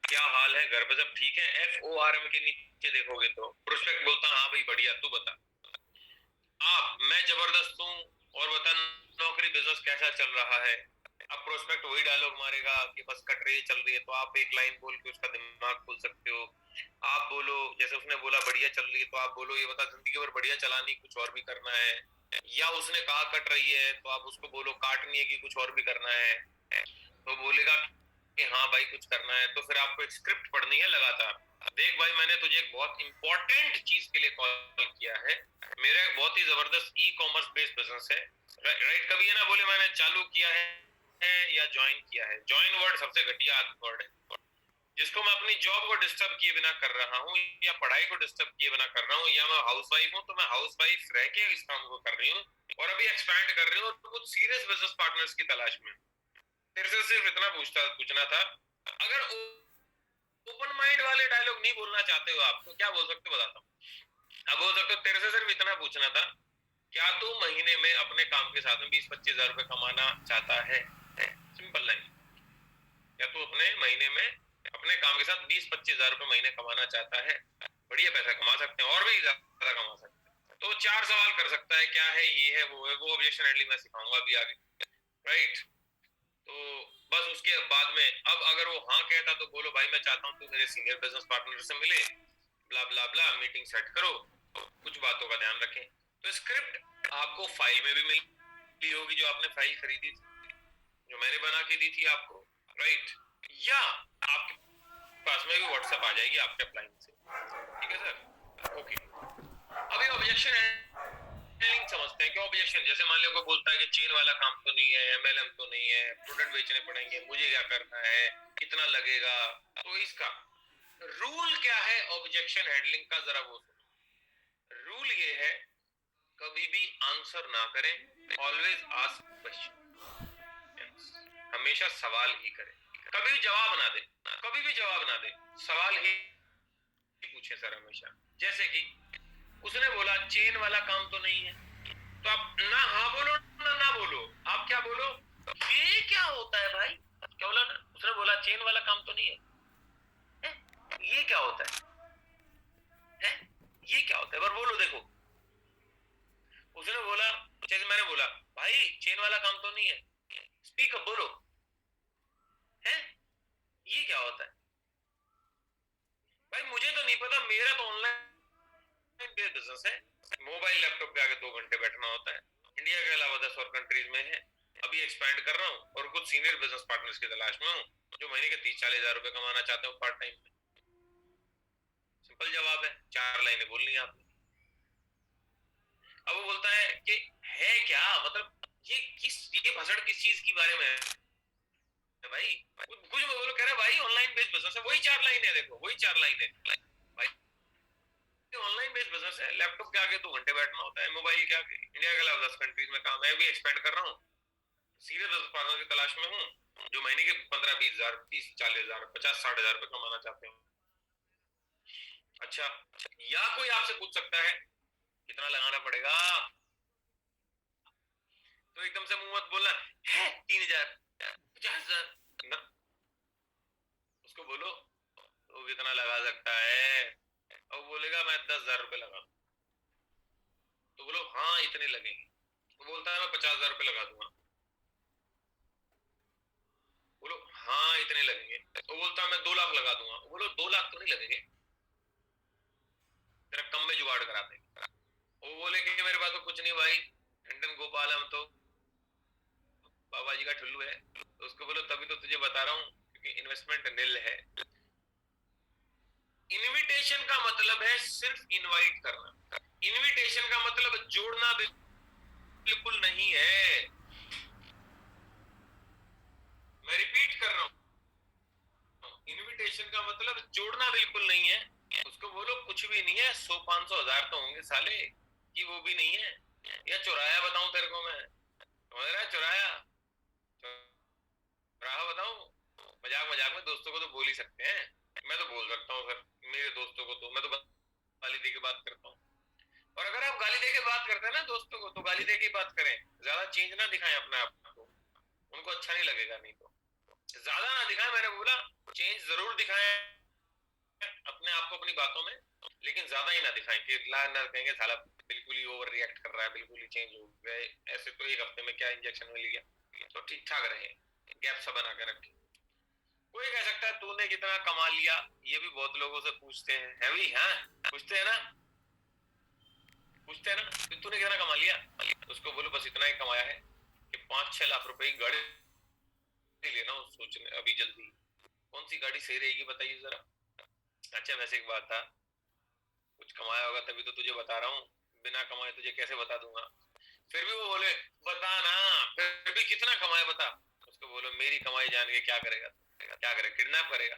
क्या हाल है, घर पे सब ठीक है। FORM के नीचे देखोगे तो प्रोस्पेक्ट बोलता हाँ भाई बढ़िया, तू बता। आप मैं जबरदस्त हूँ, और बता नौकरी बिजनेस कैसा चल रहा है। अब प्रोस्पेक्ट वही डायलॉग मारेगा कि बस कट रही चल रही है, तो आप एक लाइन बोल के उसका दिमाग खोल सकते हो। आप बोलो जैसे उसने बोला बढ़िया चल रही है, तो आप बोलो ये बता जिंदगी भर बढ़िया चलानी, कुछ और भी करना है। या उसने कहा कट रही है, तो आप उसको बोलो काटनी है कि कुछ और भी करना है। तो बोलेगा कि हाँ भाई कुछ करना है, तो फिर आपको एक स्क्रिप्ट पढ़नी है लगातार। देख भाई मैंने तुझे एक बहुत इंपॉर्टेंट चीज के लिए कॉल किया है, मेरा एक बहुत ही जबरदस्त ई-कॉमर्स बेस्ड बिजनेस है, राइट। कभी ये ना बोले मैंने चालू किया है या ज्वाइन किया है। ज्वाइन वर्ड सबसे घटिया वर्ड है, जिसको मैं अपनी जॉब को डिस्टर्ब किए बिना कर रहा हूँ, या पढ़ाई को डिस्टर्ब किए बिना कर रहा हूँ, या मैं हाउसवाइफ हूँ तो मैं हाउसवाइफ रह के इस काम को कर रही हूँ और अभी एक्सपैंड कर रही हूँ, तो कुछ सीरियस बिजनेस पार्टनर्स की तलाश में। तेरे से सिर्फ इतना पूछना था, अगर ओपन माइंड वाले डायलॉग नहीं बोलना चाहते हो आप, तो क्या बोल सकते हो बताता हूँ। अब बोल सकते हो तेरे से सिर्फ इतना पूछना था, क्या तू महीने में अपने काम के साथ में 20-25 हजार रुपए कमाना चाहता है। सिंपल लाइन, क्या तू अपने महीने में अपने काम के साथ 20-25 हजार रुपए महीने कमाना चाहता है। बढ़िया पैसा कमा सकते हैं और भी ज्यादा कमा सकते हैं। तो 4 सवाल कर सकता है, क्या है, ये है, वो है, वो ऑब्जेक्शन हैंडलिंग मैं सिखाऊंगा अभी आगे, राइट। तो बस उसके बाद में अब अगर वो हाँ कहता तो बोलो भाई मैं चाहता हूँ तू मेरे सीनियर बिजनेस पार्टनर से मिले, ब्ला ब्ला ब्ला, मीटिंग सेट करो, कुछ बातों का ध्यान रखें। तो स्क्रिप्ट आपको फाइल में भी मिली होगी, जो आपने फाइल खरीदी थी, जो मैंने बना के दी थी आपको, राइट। या आपके पास में भी व्हाट्सएप आ जाएगी आपके अप्लाइन से, ठीक है सर, ओके। अभी ऑब्जेक्शन हैंडलिंग समझते हैं। क्या ऑब्जेक्शन, जैसे मान लो कोई बोलता है कि चेन वाला काम तो नहीं है, MLM तो नहीं है, प्रोडक्ट बेचने पड़ेंगे, मुझे क्या करना है, कितना लगेगा। तो इसका रूल क्या है ऑब्जेक्शन हैंडलिंग का, जरा वो सुनो। रूल ये है, कभी भी आंसर ना करें, ऑलवेज आस्क क्वेश्चन, हमेशा सवाल ही करें, कभी भी जवाब ना दे, कभी भी जवाब ना दे, सवाल ही पूछे सर हमेशा। जैसे कि उसने बोला चेन वाला काम तो नहीं है, तो आप ना हाँ बोलो ना ना बोलो, आप क्या बोलो, ये क्या होता है भाई, क्या बोला ना, उसने बोला चेन वाला काम तो नहीं है। ये क्या होता है? ये क्या होता है? पर बोलो देखो, उसने बोला, जैसे मैंने बोला भाई चेन वाला काम तो नहीं है, स्पीक अप बोलो। है ये क्या होता है भाई? मुझे तो नहीं पता, मेरा तो ऑनलाइन बिजनेस है, मोबाइल लैपटॉप के आगे 2 घंटे बैठना होता है। इंडिया के अलावा 10 और कंट्रीज में है, अभी एक्सपैंड कर रहा हूँ और कुछ सीनियर बिजनेस पार्टनर्स की तलाश में हूँ जो महीने के 30-40 हजार रुपए कमाना चाहते हो पार्ट टाइम में। सिंपल जवाब है, 4 लाइनें बोलनी है आपने। अब वो बोलता है कि है क्या मतलब, ये भसड़ किस चीज की बारे में है भाई? कुछ बोलो, कह रहा है भाई ऑनलाइन बेस्ड बिजनेस है, वही 4 लाइन है, देखो वही 4 लाइन है भाई। ऑनलाइन बेस्ड बिजनेस है, लैपटॉप के आगे 2 घंटे बैठना होता है, मोबाइल के आगे, इंडिया के अलावा 10 कंट्रीज में काम है, भी एक्सपेंड कर रहा हूँ, सीरियस बिजनेस पार्टनर की तलाश में हूँ जो महीने के 15-20 हजार, 30-40 हजार, 50-60 हजार रुपए कमाना चाहते हो। अच्छा, या कोई आपसे पूछ सकता है कितना लगाना पड़ेगा, तो एकदम से मुंह मत बोलना है 3,000, 50,000 ना। उसको बोलो वो कितना लगा सकता है, और बोलेगा मैं 10,000 रुपए लगा, तो बोलो हाँ इतने लगेंगे, तो बोलता है मैं 50,000 रुपए लगा दूंगा, बोलो हाँ इतने लगेंगे, तो बोलता है मैं 2 लाख लगा दूंगा, बोलो 2 लाख तो नहीं लगेंगे, तेरा कम में जुगाड़ करा देंगे। वो बोले कि मेरे पास तो कुछ नहीं भाई, टंडन गोपाल हम तो बाबा जी का ठुल्लू है, तो उसको बोलो तभी तो तुझे बता रहा हूँ क्योंकि इन्वेस्टमेंट निल है। इनविटेशन का मतलब है सिर्फ इनवाइट करना, इनविटेशन का मतलब जोड़ना बिल्कुल नहीं है। मैं रिपीट कर रहा हूँ, इनविटेशन का मतलब जोड़ना बिल्कुल नहीं है। उसको बोलो कुछ भी नहीं है, 100-500 हजार तो होंगे साले, कि वो भी नहीं है, या चुराया बताऊं तेरे को मैं, समझ रहा है? चुराया चुराया बताऊं? मजाक मजाक में दोस्तों को तो बोल ही सकते हैं, मैं तो बोल सकता हूँ सर, मेरे दोस्तों को तो मैं तो गाली दे के बात करता हूँ। और अगर आप गाली दे के बात करते हैं ना दोस्तों को, तो गाली दे के बात करें, ज्यादा चेंज ना दिखाएं अपने आप को, उनको अच्छा नहीं लगेगा, नहीं तो ज्यादा ना दिखाएं, मैंने बोला चेंज जरूर दिखाएं अपने आप को अपनी बातों में, लेकिन ज्यादा ही ना दिखाएं कि ला ना कहेंगे साला बिल्कुल ही ओवर रिएक्ट कर रहा है, बिल्कुल ही चेंज हो गए, ऐसे तो 1 हफ्ते में क्या इंजेक्शन मिल गया, तो ठीक ठाक रहे, गैप सा बना के रखें। कोई कह सकता है तूने कितना कमा लिया, ये भी बहुत लोगों से पूछते हैं, है भी? हाँ पूछते हैं ना, पूछते हैं ना, तो तूने कितना कमा लिया, तो उसको बोलो बस इतना ही कमाया है कि 5-6 लाख रुपए की गाड़ी लेना हो सोचने अभी जल्दी, कौन सी गाड़ी सही रहेगी बताइए जरा। अच्छा वैसे एक बात था, कुछ कमाया होगा तभी तो तुझे बता रहा हूँ, बिना कमाए तुझे कैसे बता दूंगा? फिर भी वो बोले बता ना, फिर भी कितना कमाया बता। उसको बोलो मेरी कमाई जान के क्या करेगा, क्या करेगा? किडनैप करेगा?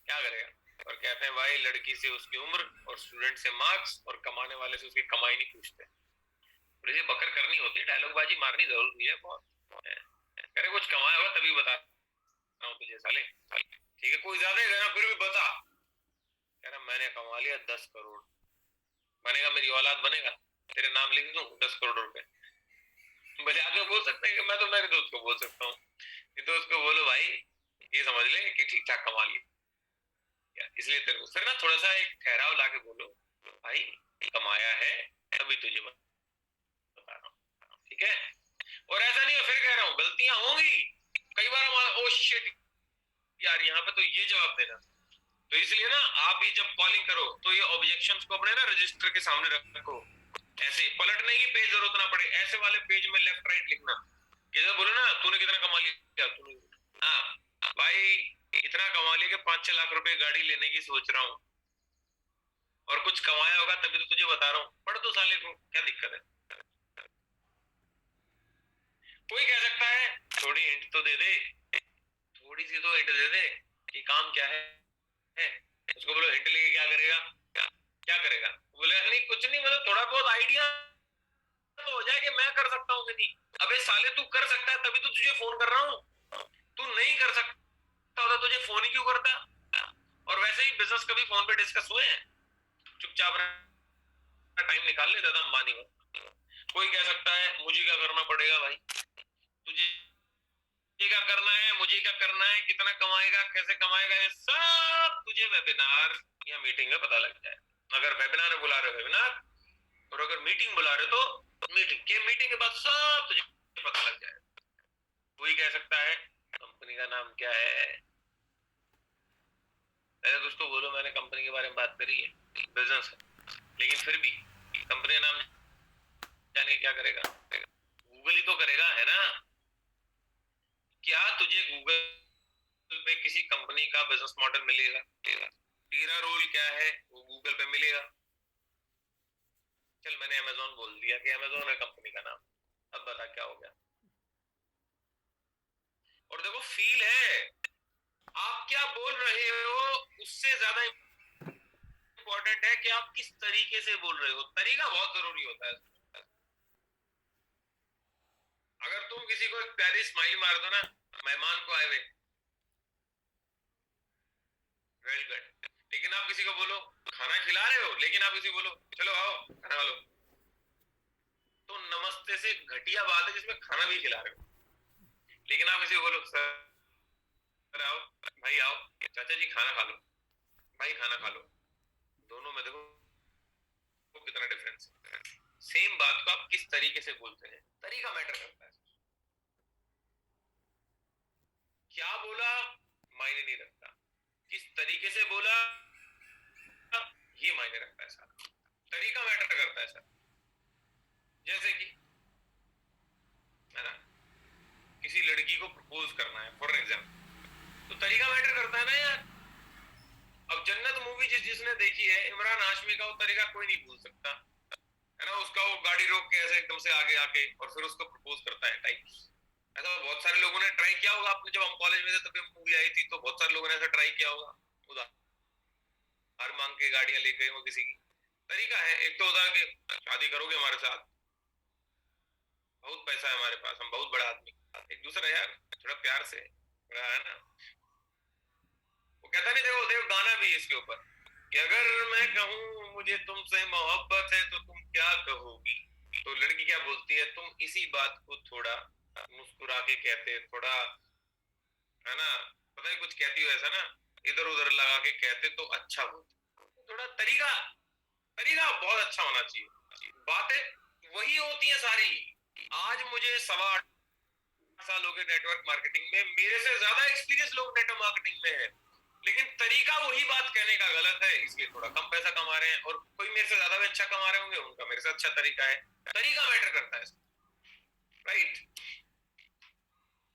क्या करेगा? और कहते हैं भाई लड़की से उसकी उम्र और स्टूडेंट से मार्क्स और कमाने वाले से उसकी कमाई नहीं पूछते। मुझे बकर करनी होती है, डायलॉग बाजी मारनी जरूरी है बहुत। करे कुछ कमाया होगा तभी बता रहा हूँ तुझे साले, ठीक है? कोई ज्यादा ही फिर भी बता, कह रहा मैंने कमा लिया 10 करोड़, बनेगा मेरी औलाद बनेगा, तेरे नाम लिख दूं 10 करोड़ रुपए, भले आगे बोल सकते हैं कि मैं तो मेरे दोस्त को बोल सकता हूँ, ये तो उसको बोलो भाई ये समझ ले कि ठीक ठाक कमा लिया, इसलिए तेरे को फिर ना थोड़ा सा एक ठहराव लाके बोलो भाई कमाया है तभी तुझे बता रहा हूँ, ठीक है? और ऐसा नहीं है, फिर कह रहा हूँ गलतियां होंगी कई बार हमारा, ओ शिट यार यहाँ पे तो ये जवाब देना, तो इसलिए ना आप ये जब कॉलिंग करो तो ये ऑब्जेक्शंस को अपने ना रजिस्टर के सामने रखो, ऐसे पलटने की पेज जरूरत ना पड़े, ऐसे वाले पेज में लेफ्ट राइट लिखना, इधर बोलो ना तूने कितना कमा लिया तूने, हाँ भाई इतना कमा लिया कि 5-6 लाख रुपए गाड़ी लेने की सोच रहा हूँ, और कुछ कमाया होगा तभी तो तुझे बता रहा हूँ, पढ़ दो साले को, क्या दिक्कत है? कोई कह सकता है थोड़ी हिंट तो दे दे, थोड़ी सी तो हिंट दे दे कि काम क्या है? उसको बोलो हिंट लेके क्या करेगा, क्या करेगा? बोले नहीं कुछ नहीं, मतलब थोड़ा बहुत आइडिया तो हो जाए कि मैं कर सकता हूँ कि नहीं। अबे साले तू कर सकता है तभी तो तुझे फोन कर रहा हूँ, तू नहीं कर सकता होता तुझे फोन ही क्यों करता? और वैसे ही बिजनेस कभी फोन पे डिस्कस हुए हैं? चुपचाप टाइम निकाल ले, ज्यादा अंबानी मत। कोई कह सकता है मुझे क्या करना पड़ेगा भाई, तुझे क्या करना है, मुझे क्या करना है, कितना कमाएगा, कैसे कमाएगा, ये सब तुझे वेबिनार या मीटिंग में पता लग जाए। अगर वेबिनार में बुला रहे हो वेबिनार, और अगर मीटिंग बुला रहे हो तो मीटिंग के बाद सब तुझे पता लग जाए। कोई कह सकता है कंपनी का नाम क्या है, अरे दोस्तों बोलो, मैंने कंपनी के बारे में बात करी है, बिजनेस है, लेकिन फिर भी कंपनी का नाम जाने क्या करेगा, गूगल ही तो करेगा, है ना। क्या तुझे गूगल पे किसी कंपनी का बिजनेस मॉडल मिलेगा? तेरा रोल क्या है वो गूगल पे मिलेगा। चल मैंने अमेजोन बोल दिया कि अमेजोन है कंपनी का नाम, अब बता क्या हो गया। और देखो फील है, आप क्या बोल रहे हो उससे ज्यादा इंपॉर्टेंट है कि आप किस तरीके से बोल रहे हो। तरीका बहुत जरूरी होता है। अगर तुम किसी को एक प्यारी स्माइल मार दो ना, मेहमान को आए हुए, वेल गुड, लेकिन आप किसी को बोलो खाना खिला रहे हो, लेकिन आप किसी को बोलो चलो आओ खाना खा लो, तो नमस्ते से घटिया बात है जिसमें खाना भी खिला रहे हो। लेकिन आप किसी को बोलो सर आओ, भाई आओ, चाचा जी खाना खा लो, भाई खाना खा लो, दोनों में देखो कितना डिफरेंस है। सेम बात को आप किस तरीके से बोलते हैं, तरीका मैटर करता है। क्या बोला मायने नहीं रखता, किस तरीके से बोला ये मायने रखता है सारा, तरीका मैटर करता है सर। जैसे कि है ना, किसी लड़की को प्रपोज करना है फॉर एग्जाम्पल, तो तरीका मैटर करता है ना यार। अब जन्नत मूवी जिसने देखी है इमरान हाशमी का, वो तरीका कोई नहीं भूल सकता, है ना। उसका वो गाड़ी रोक के ऐसे एकदम से आगे आके और फिर उसको प्रपोज करता है टाइप्स। ऐसा बहुत सारे लोगों ने ट्राई किया होगा। आपने जब हम कॉलेज में थे तब मूवी आई थी, तो बहुत सारे लोगों ने ऐसा ट्राई किया होगा, उधार मांग के गाड़ियां ले गए वो किसी की। तरीका है। एक तो होता है कि शादी करोगे हमारे साथ, बहुत पैसा है हमारे पास, हम बहुत बड़ा आदमी। एक दूसरा यार थोड़ा प्यार से, थोड़ा है ना, वो कहता नहीं, देखो देखो गाना भी है इसके ऊपर कि अगर मैं कहूँ मुझे तुमसे मोहब्बत है तो तुम क्या कहोगी, तो लड़की क्या बोलती है, तुम इसी बात को थोड़ा मुस्कुरा के कहते, थोड़ा है ना, पता नहीं कुछ कहती हो ऐसा ना, इधर उधर लगा के कहते तो अच्छा हो। थोड़ा तरीका, तरीका बहुत अच्छा होना चाहिए। बातें वही होती है सारी। आज मुझे 8.25 साल हो गए नेटवर्क मार्केटिंग में, मेरे से ज्यादा एक्सपीरियंस लोग नेटवर्क मार्केटिंग में है, लेकिन तरीका वही बात कहने का गलत है, इसलिए थोड़ा कम पैसा कमा रहे हैं। और कोई मेरे से ज्यादा भी अच्छा कमा रहे होंगे, उनका मेरे से अच्छा तरीका है। तरीका मैटर करता है, राइट।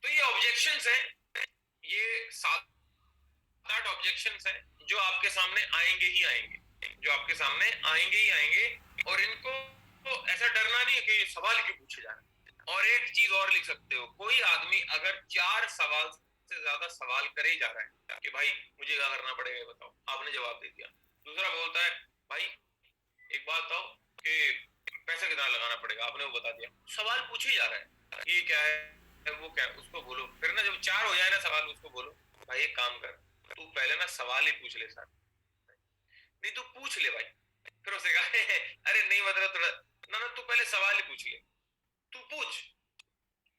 तो ये ऑब्जेक्शंस हैं, ये 7-8 ऑब्जेक्शंस हैं जो आपके सामने आएंगे ही आएंगे, जो आपके सामने आएंगे ही आएंगे। और इनको तो ऐसा डरना नहीं है कि सवाल क्यों पूछे जा रहे हैं। और एक चीज और लिख सकते हो, कोई आदमी अगर 4 सवाल से ज्यादा सवाल करे ही जा रहा है कि भाई मुझे क्या करना पड़ेगा बताओ, आपने जवाब दे दिया। दूसरा बोलता है भाई एक बात बताओ कि पैसा कितना लगाना पड़ेगा, आपने वो बता दिया। सवाल पूछे जा रहा है, ये क्या है वो क्या है, उसको बोलो। फिर ना जब 4 हो जाए ना सवाल, उसको बोलो भाई एक काम कर, तू पहले ना सवाल ही पूछ ले सर, नहीं तू पूछ ले भाई। फिर उसे कहा अरे नहीं मतलब थोड़ा ना ना, तू पहले सवाल ही पूछ ले, तू पूछ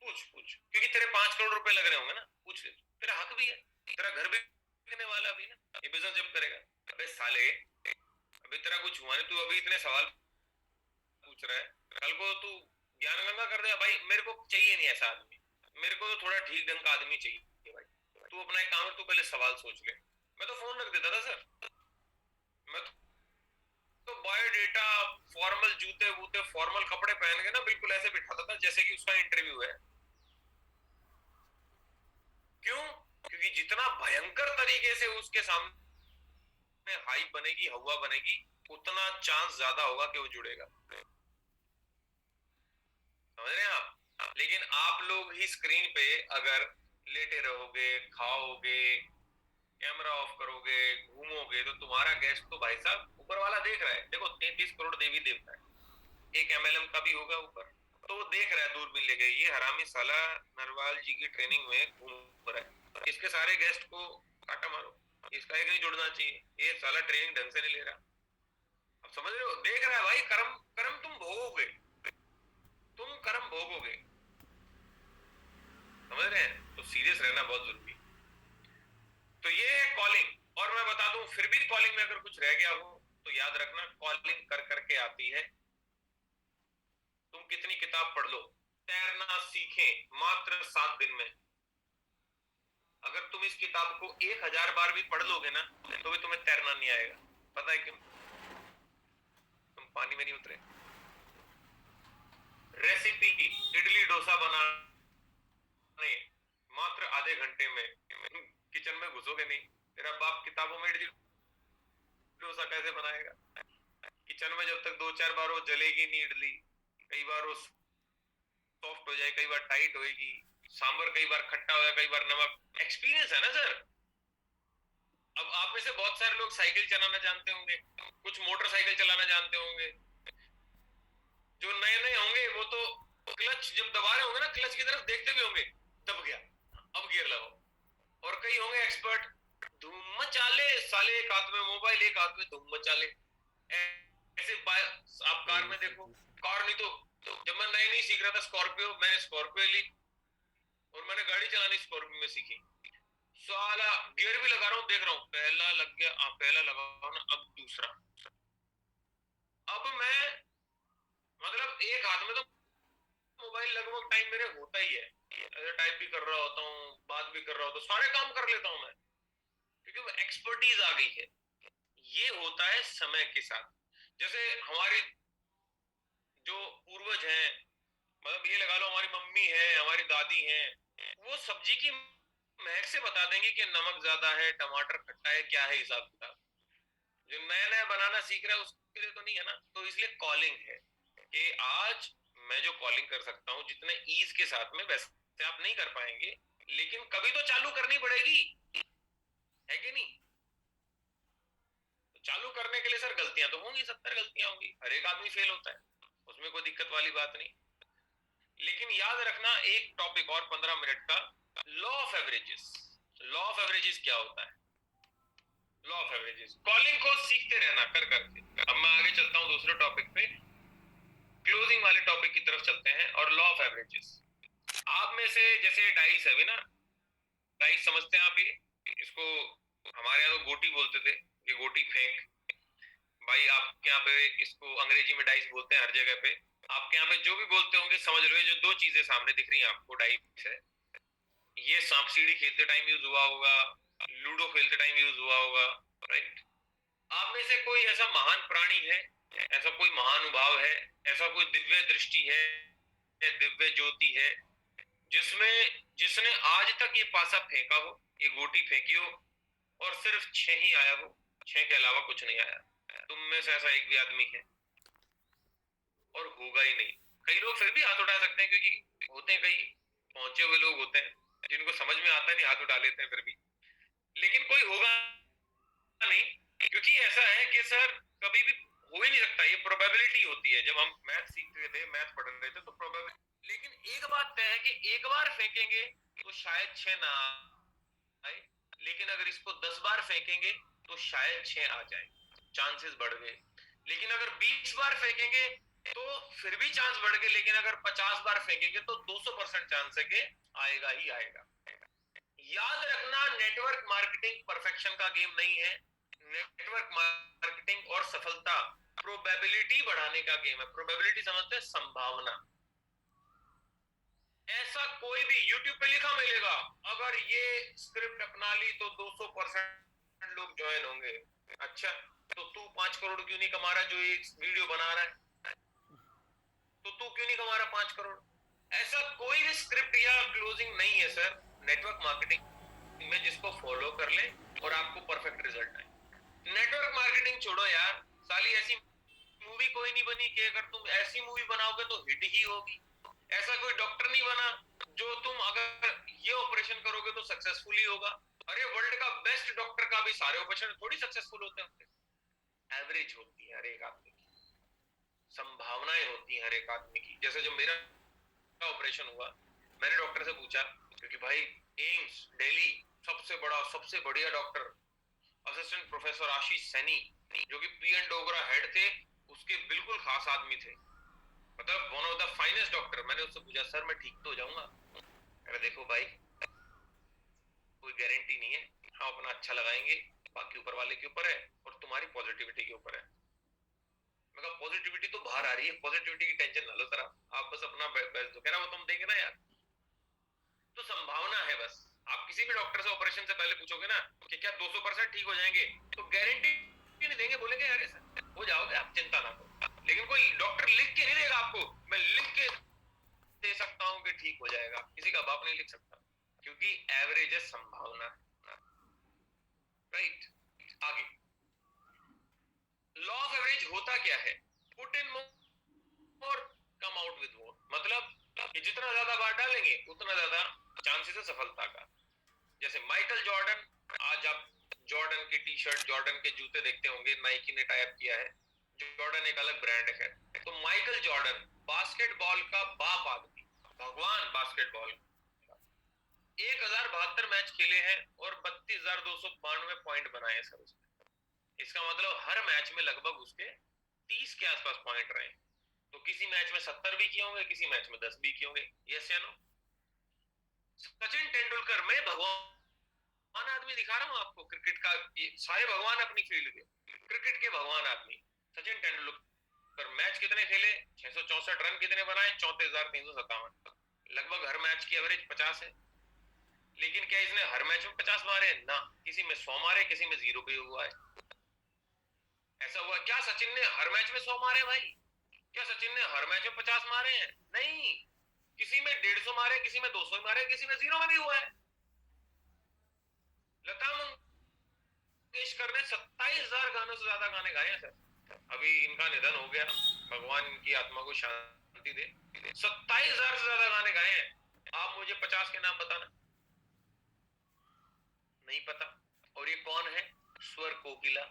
पूछ पूछ, क्योंकि तेरे 5 करोड़ रुपए लग रहे होंगे ना, पूछ ले, तेरा हक भी है, तेरा घर भी बिकने वाला अभी ना, ये बिजनेस जब करेगा। अबे साले अभी तेरा कुछ हुआ नहीं, तू अभी इतने सवाल पूछ रहा है, कल को तू ज्ञान गंगा कर देगा। भाई मेरे को चाहिए नहीं ऐसा आदमी, मेरे को तो थोड़ा ठीक ढंग का आदमी चाहिए भाई। तू अपना एक काम, तू पहले सवाल सोच ले। मैं तो फोन रख देता था सर, मैं तो बायोडेटा, फॉर्मल जूते वूते, फॉर्मल कपड़े पहन के ना बिल्कुल ऐसे बिठाता था जैसे कि उसका इंटरव्यू है। क्यों? क्योंकि जितना भयंकर तरीके से उसके सामने हाइप बनेगी, हवा बनेगी, उतना चांस ज्यादा होगा कि वो जुड़ेगा। समझ रहे हैं आप? लेकिन आप लोग ही स्क्रीन पे अगर लेटे रहोगे, खाओगे, कैमरा ऑफ करोगे, घूमोगे, तो तुम्हारा गेस्ट तो भाई साहब ऊपर वाला देख रहा है। देखो 33 करोड़ देवी देवता है, एक एमएलएम का भी होगा ऊपर, तो वो देख रहा है दूरबीन लेके, ये हरामी साला नरवाल जी की ट्रेनिंग में घूम रहा है, इसके सारे गेस्ट को काटा मारो, इसका एक नहीं जुड़ना चाहिए, ये साला ट्रेनिंग ढंग से नहीं ले रहा। अब समझ रहे हो? देख रहा है भाई, कर्म कर्म तुम भोगोगे, तुम कर्म भोगोगे। समझ रहे हैं? तो सीधे बहुत जरूरी है। तो ये है कॉलिंग। और मैं बता दूं, फिर भी कॉलिंग में अगर कुछ रह गया हो तो याद रखना, कॉलिंग कर करके आती है। तुम कितनी किताब पढ़ लो, तैरना सीखें मात्र 7 दिन में। अगर तुम इस किताब को 1000 बार भी पढ़ लोगे ना तो भी तुम्हें तैरना नहीं आएगा। पता है क्यों? तुम पानी में नहीं उतरे। रेसिपी इडली डोसा बनाने मात्र आधे घंटे में। किचन में घुसोगे नहीं, तेरा बाप किताबों में इडली डोसा कैसे बनाएगा? किचन में जब तक 2-4 बार वो जलेगी नहीं इडली, कई बार वो सॉफ्ट हो जाए, कई बार टाइट होएगी, सांबर कई बार खट्टा होगा, कई बार नमक। एक्सपीरियंस है ना सर। अब आप में से बहुत सारे लोग साइकिल चलाना जानते होंगे, कुछ मोटरसाइकिल चलाना जानते होंगे। जो नए नए होंगे वो तो क्लच जब दबा रहे होंगे ना, क्लच की तरफ देखते भी होंगे, दब गया अब गियर लगाओ। और कई होंगे एक्सपर्ट, धूम मचा ले साले, एक हाथ में मोबाइल एक हाथ में धूम मचा ले। ऐसे आप कार में देखो, कार नहीं तो जब मैं नई नई सीख रहा था स्कॉर्पियो, मैंने स्कॉर्पियो ली और मैंने गाड़ी चलानी स्कॉर्पियो में सीखी। साला गियर भी लगा रहा हूँ, देख रहा हूँ पहला लग गया, पहला लगाओ ना, अब दूसरा। अब मैं मतलब एक हाथ में तो मोबाइल लगभग टाइम मेरे होता ही है, टाइप भी कर रहा होता हूँ, बात भी कर रहा होता हूँ, सारे काम कर लेता हूँ मैं, क्योंकि वो एक्सपर्टीज आ गई है। ये होता है समय के साथ। जैसे हमारे जो पूर्वज हैं, मतलब ये लगा लो हमारी मम्मी है, हमारी दादी है, वो सब्जी की महक से बता देंगे कि नमक ज्यादा है, टमाटर खट्टा है, क्या है हिसाब किताब। जो नया नया बनाना सीख रहा है उसके लिए तो नहीं है ना। तो इसलिए कॉलिंग है कि आज मैं जो कॉलिंग कर सकता हूँ जितने ईज के साथ में, वैसे आप नहीं कर पाएंगे, लेकिन कभी तो चालू करनी पड़ेगी, है कि नहीं? तो चालू करने के लिए सर गलतियां तो होंगी, 70 गलतियां होंगी, हर एक आदमी फेल होता है, उसमें कोई दिक्कत वाली बात नहीं। लेकिन याद रखना एक टॉपिक और 15 मिनट का, law of averages. Law of averages क्या होता है? लॉ ऑफ एवरेजेस, कॉलिंग को सीखते रहना कर करके। अब मैं आगे चलता हूं दूसरे टॉपिक पे, क्लोजिंग वाले टॉपिक की तरफ चलते हैं। और लॉ ऑफ एवरेजेस, आप में से जैसे डाइस है भी ना, डाइस समझते हैं आप? ये इसको हमारे यहाँ तो गोटी बोलते थे, ये गोटी फेंक। भाई आपके यहाँ पे इसको अंग्रेजी में डाइस बोलते हैं हर जगह पे। आपके यहाँ पे जो भी बोलते होंगे समझ लो, जो दो चीजें सामने दिख रही हैं आपको डाइस है। ये सांप सीढ़ी खेलते टाइम यूज हुआ होगा, लूडो खेलते टाइम यूज हुआ होगा, राइट? आप में से कोई ऐसा महान प्राणी है, ऐसा कोई महानुभाव है, ऐसा कोई दिव्य दृष्टि है, दिव्य ज्योति है, जिसमें जिसने आज तक ये पासा फेंका हो, ये गोटी फेंकी हो, और सिर्फ 6 ही आया हो, 6 के अलावा कुछ नहीं आया? तुम में से ऐसा एक भी आदमी है? और होगा ही नहीं। कई लोग फिर भी हाथ उठा सकते हैं, क्योंकि होते हैं कई पहुंचे हुए लोग होते हैं जिनको समझ में आता नहीं, हाथ उठा लेते हैं फिर भी। लेकिन कोई होगा नहीं, क्योंकि ऐसा है कि सर कभी भी हो ही नहीं सकता, ये प्रोबेबिलिटी होती है। जब हम मैथ सीख रहे थे, मैथ पढ़ रहे थे, तो प्रोबेबिलिटी। लेकिन एक बात तय है कि एक बार फेंकेंगे तो शायद 6 ना आए, लेकिन अगर इसको 10 बार फेंकेंगे तो शायद 6 आ जाए, चांसेस बढ़ गए। लेकिन अगर 20 बार फेंकेंगे तो फिर भी चांस बढ़ गए, लेकिन अगर 50 बार फेंकेंगे तो 200% चांस है कि आएगा ही आएगा। याद रखना, नेटवर्क मार्केटिंग परफेक्शन का गेम नहीं है। नेटवर्क मार्केटिंग और सफलता प्रोबेबिलिटी बढ़ाने का गेम है। प्रोबेबिलिटी समझते हैं? संभावना। ऐसा कोई भी YouTube पे लिखा मिलेगा, अगर ये स्क्रिप्ट अपना ली तो 200% लोग ज्वाइन होंगे। अच्छा, तो तू 5 करोड़ क्यों नहीं कमा रहा जो ये वीडियो बना रहा है? तो तू क्यों नहीं कमा रहा 5 करोड़? ऐसा कोई भी स्क्रिप्ट या क्लोजिंग नहीं है सर नेटवर्क मार्केटिंग में जिसको फॉलो कर ले और आपको परफेक्ट रिजल्ट आए। नेटवर्क मार्केटिंग छोड़ो यार, साली ऐसी मूवी कोई नहीं बनी कि अगर तुम ऐसी मूवी बनाओगे तो हिट ही होगी। ऐसा कोई डॉक्टर नहीं बना जो तुम अगर ये ऑपरेशन करोगे तो सक्सेसफुल ही होगा। अरे वर्ल्ड का बेस्ट डॉक्टर का भी सारे ऑपरेशन थोड़ी सक्सेसफुल होते हैं। एवरेज होती है हर एक आदमी की, संभावनाएं होती हैं हर एक आदमी की। जैसे जो मेरा ऑपरेशन हुआ, मैंने डॉक्टर से पूछा, क्योंकि भाई एम्स दिल्ली सबसे बड़ा सबसे बढ़िया डॉक्टर असिस्टेंट प्रोफेसर आशीष सैनी, जो कि पीएन डोगरा हेड थे, उसके बिल्कुल खास आदमी थे, मतलब one of the finest doctor. मैंने उससे पूछा, सर मैं ठीक तो हो जाऊंगा? अरे देखो भाई, कोई गारंटी नहीं है। हम अपना अच्छा लगाएंगे, बाकी ऊपर वाले के ऊपर है और तुम्हारी पॉजिटिविटी के ऊपर है। मैं कहा पॉजिटिविटी तो बाहर आ रही है, पॉजिटिविटी की टेंशन ना लो सर, आप बस अपना बेस्ट दो। कह रहा वो तुम देंगे ना यार, तो संभावना है बस। आप किसी भी डॉक्टर से ऑपरेशन से पहले पूछोगे ना कि क्या 200% ठीक हो जाएंगे, तो गारंटी नहीं देंगे, बोलेंगे अरे सर हो जाओगे आप, चिंता ना करो। लेकिन कोई डॉक्टर लिख के नहीं देगा आपको, मैं लिख के दे सकता हूं कि ठीक हो जाएगा, किसी का बाप नहीं लिख सकता, क्योंकि एवरेज है, संभावना है। राइट, आगे लॉ ऑफ एवरेज होता क्या है? Put in more, come out with more. मतलब कि जितना ज्यादा बार डालेंगे उतना ज्यादा चांसेस है सफलता का। जैसे माइकल जॉर्डन, आज आप जॉर्डन की टी शर्ट, जॉर्डन के जूते देखते होंगे, नाइकी ने टाई अप किया है, जॉर्डन एक अलग ब्रांड है। तो माइकल जॉर्डन बास्केटबॉल का बाप आदमी, भगवान बास्केटबॉल, 1072 मैच खेले हैं और 32,292 पॉइंट बनाए सर उसने। इसका मतलब हर मैच में लगभग उसके 30 के आसपास पॉइंट रहे। तो किसी मैच में 70 भी किए होंगे, किसी मैच में 10 भी किए होंगे। यस या नो? सचिन तेंदुलकर, मैं भगवान आदमी दिखा रहा हूं आपको क्रिकेट का, ये सारे भगवान अपनी फील्ड के, क्रिकेट के भगवान आदमी। सचिन तेंदुलकर मैच कितने खेले, 664 रन कितने बनाए, 34,357। लगभग हर मैच की एवरेज 50 है। लेकिन क्या इसने हर मैच में 50 मारे? ना, किसी में 100 मारे, किसी में 0 पे हुआ है। ऐसा हुआ क्या सचिन ने हर मैच में 100 मारे भाई? क्या सचिन ने हर मैच में 50 मारे हैं? नहीं, किसी में 150 मारे, किसी में 200 मारे, किसी में 0 में भी हुआ है। लता मंगेशकर ने 27,000 गानों से ज्यादा गाने गाए हैं सर। अभी इनका निधन हो गया, भगवान इनकी आत्मा को शांति दे। 27,000 से ज्यादा गाने गाए हैं। आप मुझे 50 के नाम बताना। नहीं पता। और ये कौन है? स्वर कोकिला।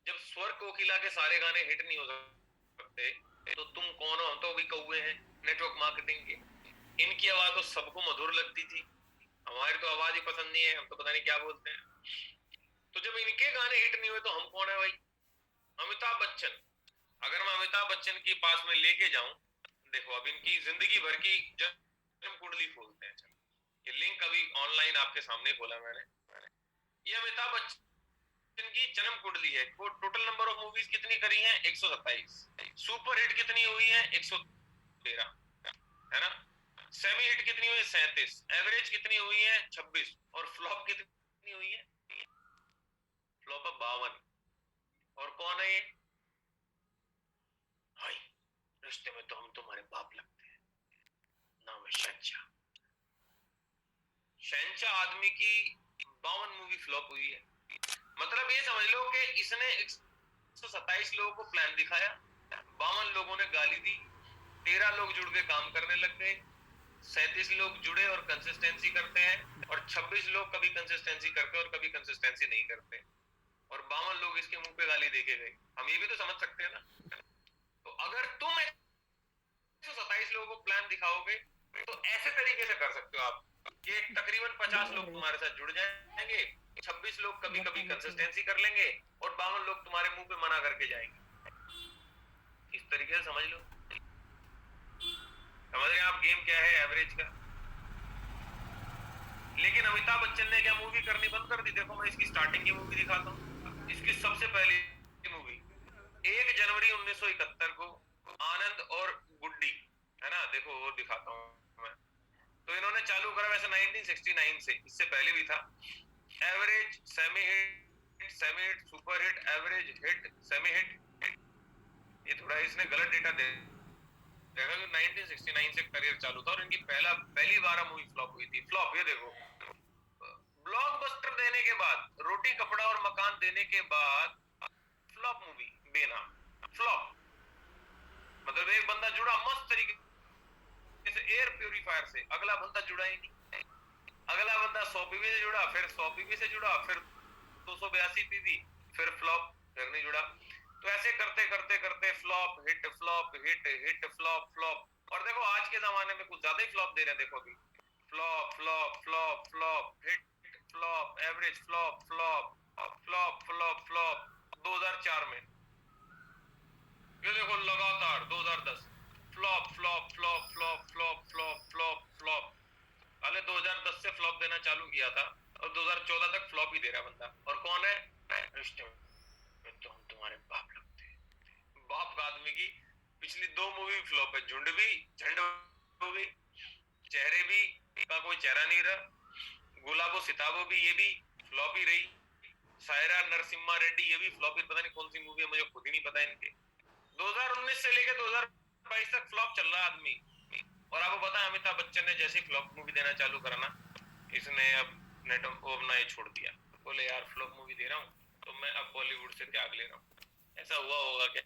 जब स्वर कोकिला के सारे गाने हिट नहीं हो सकते तो तुम कौन हो? हम तो अभी कौए हैं नेटवर्क मार्केटिंग के। इनकी आवाज तो सबको मधुर लगती थी, हमारी तो आवाज ही पसंद नहीं है, हम तो पता नहीं क्या बोलते हैं। तो जब इनके गाने हिट नहीं हुए तो हम कौन है भाई? अमिताभ बच्चन। अगर मैं अमिताभ बच्चन के पास में लेके जाऊं, देखो अब इनकी जिंदगी भर की जन्म कुंडली खोलते हैं। चलो, ये लिंक अभी ऑनलाइन आपके सामने खोला मैंने। ये अमिताभ बच्चन की जन्म कुंडली है। वो टोटल नंबर ऑफ मूवीज कितनी करी है? 127। सुपर हिट कितनी हुई है? 113, है ना। सेमी हिट कितनी हुई है? 37। एवरेज कितनी हुई है? 26। और फ्लॉप कितनी हुई है? फ्लॉप है 52। और कौन है ये? हाय, रिश्ते में तो हम तुम्हारे बाप लगते हैं, नाम है शहंशाह। शहंशाह आदमी की 52 मूवी फ्लॉप हुई है। मतलब ये समझ लो कि इसने 127 लोगों को प्लान दिखाया, 52 लोगों ने गाली दी, 13 लोग जुड़ के काम करने लग गए, 37 लोग जुड़े और कंसिस्टेंसी करते हैं, और 26 लोग कभी कंसिस्टेंसी करते और कभी कंसिस्टेंसी नहीं करते, और 52 लोग इसके मुंह पे गाली देके गए। हम ये भी तो समझ सकते हैं ना। तो अगर तुम 127 लोगों को प्लान दिखाओगे तो ऐसे तरीके से कर सकते हो आप कि तकरीबन 50 लोग तुम्हारे साथ जुड़ जाएंगे, 26 लोग कभी कभी कंसिस्टेंसी कर लेंगे, और 52 लोग तुम्हारे मुंह पे मना करके जाएंगे। इस तरीके से समझ लो। समझ रहे हैं आप गेम क्या है एवरेज का? लेकिन अमिताभ बच्चन ने क्या मूवी करनी बंद कर दी? देखो मैं इसकी स्टार्टिंग की मूवी दिखाता हूँ। इसकी सबसे पहली मूवी 1 जनवरी 1971 को, आनंद और गुड्डी, है ना, देखो वो दिखाता हूँ मैं। तो इन्होंने चालू करा वैसे 1969 से, इससे पहले भी था। Average, semi hit, semi hit, super hit, average, hit, semi hit. ये थोड़ा इसने गलत डेटा दे देखा कि 1969 से करियर चालू था और इनकी पहली बार मूवी फ्लॉप हुई थी। फ्लॉप, ये देखो, ब्लॉकबस्टर देने के बाद, रोटी कपड़ा और मकान देने के बाद फ्लॉप मूवी, बेनाम, फ्लॉप। मतलब एक बंदा जुड़ा मस्त तरीके से एयर प्यूरिफायर से, अगला बंदा जुड़ा ही नहीं। अगला बंदा 100 पीवी से जुड़ा, फिर 100 पीवी से जुड़ा, फिर 282 पीवी, फिर फ्लॉप, फिर नहीं जुड़ा। तो ऐसे करते करते करते flop hit, flop hit, hit flop, flop. और देखो आज के जमाने में कुछ ज्यादा ही फ्लॉप दे रहे हैं। देखो अभी flop flop flop flop, hit flop, average flop, flop flop flop flop. 2004 में ये देखो लगातार 2010 flop flop flop flop flop flop flop flop. पहले 2010 से फ्लॉप देना चालू किया था और और 2014 तक फ्लॉप ही दे रहा बंदा। और कौन है? रिश्ते में तो हम तुम्हारे बाप लगते हैं। बाप का आदमी की पिछली 2 मूवी फ्लॉप है। झुंड भी झंड हो गई, चेहरे भी का कोई चेहरा नहीं रहा, गुलाबो सिताबो भी ये भी फ्लॉप ही रही, सायरा नरसिम्हा रेड्डी ये भी फ्लॉप ही, पता नहीं कौन सी मूवी है, मुझे खुद ही नहीं पता इनके। 2019 से लेकर 2022 तक फ्लॉप चल रहा आदमी। और आपको पता है अमिताभ बच्चन ने जैसे फ्लॉप मूवी देना चालू करा ना, इसने अब नेट अपना ये छोड़ दिया, बोले यार फ्लॉप मूवी दे रहा हूँ तो मैं अब बॉलीवुड से त्याग ले रहा हूँ। ऐसा हुआ होगा क्या?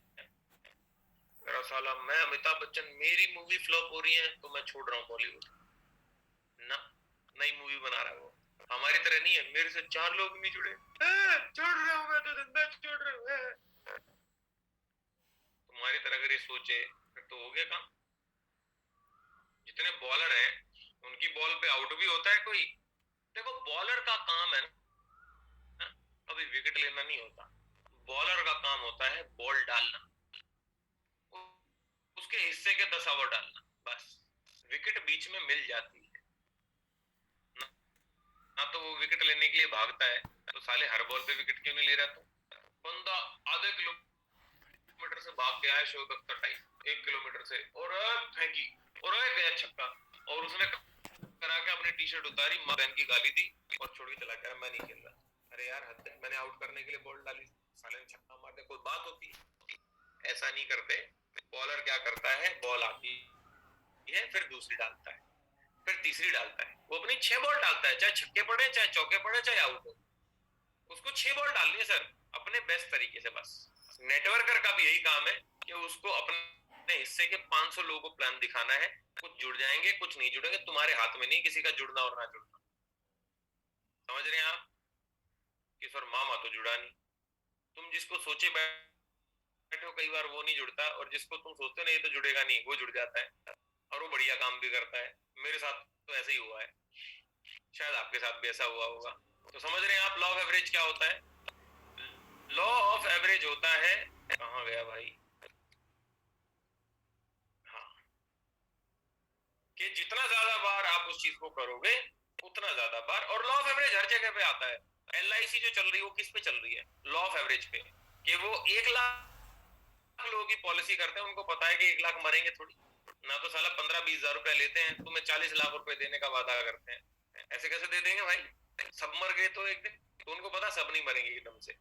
मेरा साला, मैं अमिताभ बच्चन, मेरी मूवी फ्लॉप हो रही है तो मैं छोड़ रहा हूँ बॉलीवुड ना, नई मूवी बना रहा है वो। हमारी तरह नहीं है, मेरे से 4 लोग नहीं जुड़े, छोड़ रहा हूँ मैं तो, धंधा छोड़ रहा हूँ। तुम्हारी तरह अगर ये सोचे फिर तो हो गया काम। जितने बॉलर हैं उनकी बॉल पे आउट भी होता है कोई। देखो बॉलर का काम है ना, अभी विकेट लेना नहीं होता, बॉलर का काम होता है बॉल डालना, उसके हिस्से के 10 ओवर डालना, बस। विकेट बीच में मिल जाती है ना, तो वो विकेट लेने के लिए भागता है, तो साले हर बॉल पे विकेट क्यों नहीं ले रहा? तो बंदा आधे किलोमीटर से भाग के आया, शोएब अख्तर टाइप 1 किलोमीटर से, और फेंकी और गया छक्का, और उसने करा के अपनी टी शर्ट उतारी, मां बहन की गाली दी और छोड़ के चला गया, मैं नहीं खेल रहा। अरे यार हद है, मैंने आउट करने के लिए बॉल डाली, साले ने छक्का मार दिया, कोई बात होती है? ऐसा नहीं करते। बॉलर क्या करता है, बॉल आती है फिर दूसरी डालता है, फिर तीसरी डालता है, वो अपनी 6 बॉल डालता है, चाहे छक्के पड़े चाहे चौके पड़े चाहे आउट हो, उसको 6 बॉल डालनी है सर, अपने बेस्ट तरीके से, बस। नेटवर्कर का भी यही काम है कि उसको अपने हिस्से के 500 लोगों को प्लान दिखाना है, कुछ जुड़ जाएंगे कुछ नहीं जुड़ेंगे, तुम्हारे हाथ में नहीं किसी का जुड़ना और ना जुड़ना। समझ रहे हैं आप? कि सर मामा तो जुड़ा नहीं, तुम जिसको सोचे बैठे हो कई बार वो नहीं जुड़ता, और जिसको तुम सोचते नहीं तो जुड़ेगा नहीं, वो जुड़ जाता है और वो बढ़िया काम भी करता है। मेरे साथ तो ऐसे ही हुआ है, शायद आपके साथ भी ऐसा हुआ होगा। तो समझ रहे हैं आप लॉ ऑफ एवरेज क्या होता है? लॉ ऑफ एवरेज होता है, कहां गया भाई, हाँ, कि जितना ज्यादा बार आप उस चीज को करोगे उतना ज्यादा बार, और लॉ ऑफ एवरेज हर जगह पे आता है। LIC जो चल रही है वो किस पे चल रही है? लॉ ऑफ एवरेज पे, कि वो 1 लाख लोगों की पॉलिसी करते हैं, उनको पता है कि 1 लाख मरेंगे थोड़ी ना, तो साला 15-20 हजार रुपया लेते हैं, तुम्हें 40 लाख रुपए देने का वादा करते हैं। ऐसे कैसे दे देंगे भाई? सब मर गए तो एक दिन, तो उनको पता सब नहीं मरेंगे एकदम से,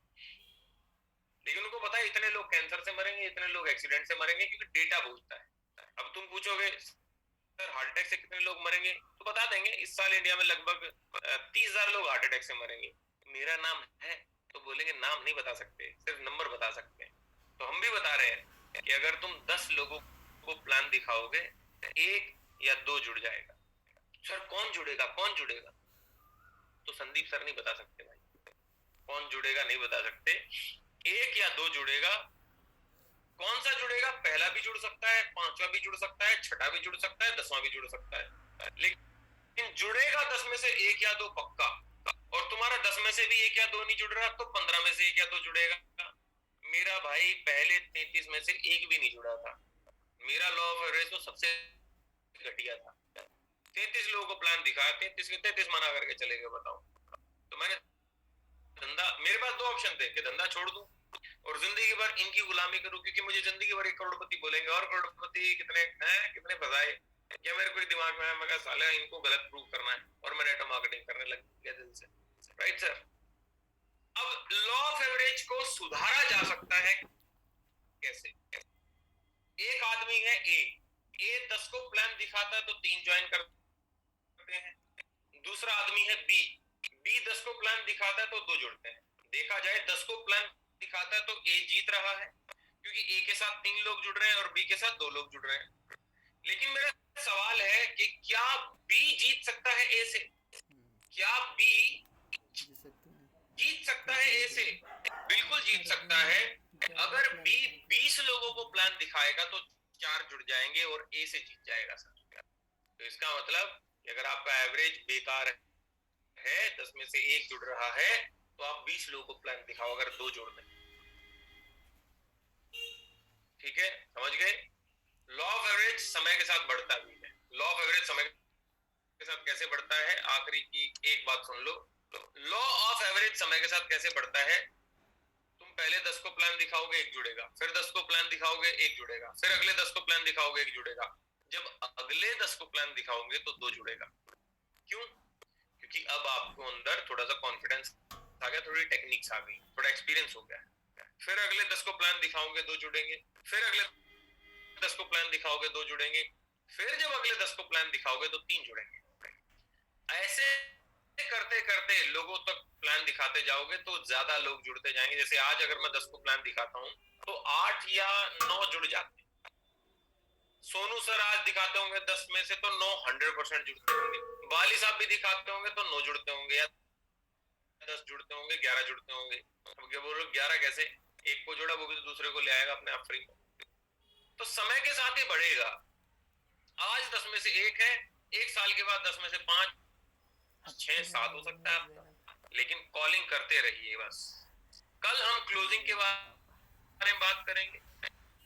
लेकिन उनको पता है इतने लोग कैंसर से मरेंगे, इतने लोग एक्सीडेंट से मरेंगे, क्योंकि डेटा पूछता है। अब तुम पूछोगे सर हार्ट अटैक से कितने लोग मरेंगे, तो बता देंगे इस साल इंडिया में लगभग 30,000 लोग हार्ट अटैक से मरेंगे। मेरा नाम है तो बोलेंगे नाम नहीं बता सकते, सिर्फ नंबर बता सकते हैं। तो हम भी बता रहे हैं कि अगर तुम 10 लोगों को प्लान दिखाओगे, 1 या 2 जुड़ जाएगा। सर कौन जुड़ेगा, कौन जुड़ेगा? तो संदीप सर नहीं बता सकते भाई, कौन जुड़ेगा नहीं बता सकते। 1 या 2 जुड़ेगा। कौन सा जुड़ेगा? पहला भी जुड़ सकता है, 5वां भी जुड़ सकता है, 6ठा भी जुड़ सकता है, 10वां भी जुड़ सकता है, लेकिन जुड़ेगा 10 में से 1 या 2 पक्का। और तुम्हारा 10 में से भी 1 या 2 नहीं जुड़ रहा तो 15 में से 1 या 2 जुड़ेगा। मेरा भाई पहले 33 में से 1 भी नहीं जुड़ा था, मेरा लॉ ऑफ एवरेज तो सबसे घटिया था। 33 लोगों को प्लान दिखाया, 33 के 33 मना करके चले गए, बताओ। तो मैंने धंधा, मेरे पास 2 ऑप्शन थे कि धंधा छोड़ दूं और जिंदगी भर इनकी गुलामी करूं, क्योंकि मुझे जिंदगी भर एक करोड़पति बोलेंगे, और करोड़पति कितने हैं, कितने फसाए, क्या मेरे को दिमाग में है, मैं कहा साले इनको गलत प्रूव करना है, और मैं नेटवर्क मार्केटिंग करने लग गया दिल से। Right sir? अब लॉ ऑफ एवरेज को सुधारा जा सकता है कैसे? एक आदमी है ए 10 को प्लान दिखाता है तो 3 ज्वाइन करते हैं। दूसरा आदमी है बी 10 को प्लान दिखाता है तो 2 जुड़ते हैं। देखा जाए 10 को प्लान दिखाता है तो ए जीत रहा है, क्योंकि ए के साथ 3 लोग जुड़ रहे हैं और बी के साथ 2 लोग जुड़ रहे हैं। लेकिन मेरा सवाल है कि क्या बी जीत सकता है ए से? क्या बी जीत सकता है ए से? बिल्कुल जीत सकता है। अगर बी 20 लोगों को प्लान दिखाएगा तो 4 जुड़ जाएंगे और ए से जीत जाएगा सर। तो इसका मतलब अगर आपका एवरेज बेकार है, 10 में से 1 जुड़ रहा है, तो आप 20 लोगों को प्लान दिखाओ अगर 2 जोड़ दें। ठीक है, समझ गए? लॉ ऑफ एवरेज समय के साथ बढ़ता भी है। लॉ ऑफ एवरेज समय के साथ कैसे बढ़ता है? आखिरी की एक बात सुन लो लॉ ऑफ एवरेज समय के साथ कैसे बढ़ता है? तुम पहले 10 को प्लान दिखाओगे, एक जुड़ेगा, फिर 10 को प्लान दिखाओगे, एक जुड़ेगा, फिर अगले 10 को प्लान दिखाओगे, एक जुड़ेगा। जब अगले 10 को प्लान दिखाओगे तो 2 जुड़ेगा। क्यों? क्योंकि अब आपको अंदर थोड़ा सा कॉन्फिडेंस आ गया, थोड़ी टेक्निक्स आ गई, थोड़ा एक्सपीरियंस हो गया। फिर अगले 10 को प्लान दिखाओगे, 2 जुड़ेंगे, फिर अगले 10 को प्लान दिखाओगे, 2 जुड़ेंगे, फिर जब अगले 10 को प्लान दिखाओगे तो 3 जुड़ेंगे। ऐसे करते करते लोगों तक प्लान दिखाते जाओगे तो ज्यादा लोग जुड़ते जाएंगे। जैसे आज अगर मैं 10 को प्लान दिखाता हूं तो 8 या 9 जुड़ जाते हैं। सोनू सर आज दिखाते होंगे 10 में से तो 9 100% जुड़ते होंगे। बाली साहब भी दिखाते होंगे तो 9 जुड़ते होंगे, या 10 जुड़ते होंगे, 11 जुड़ते होंगे। अब क्या बोल रहे हो 11 कैसे? एक को जोड़ा वो भी तो दूसरे को ले आएगा अपने आप फ्री में। तो समय के साथ ही बढ़ेगा। आज 10 में से 1 है, 1 साल के बाद 10 में से 5, 6, 7 हो सकता है आपका, लेकिन कॉलिंग करते रहिए बस। कल हम क्लोजिंग के बारे में बात करेंगे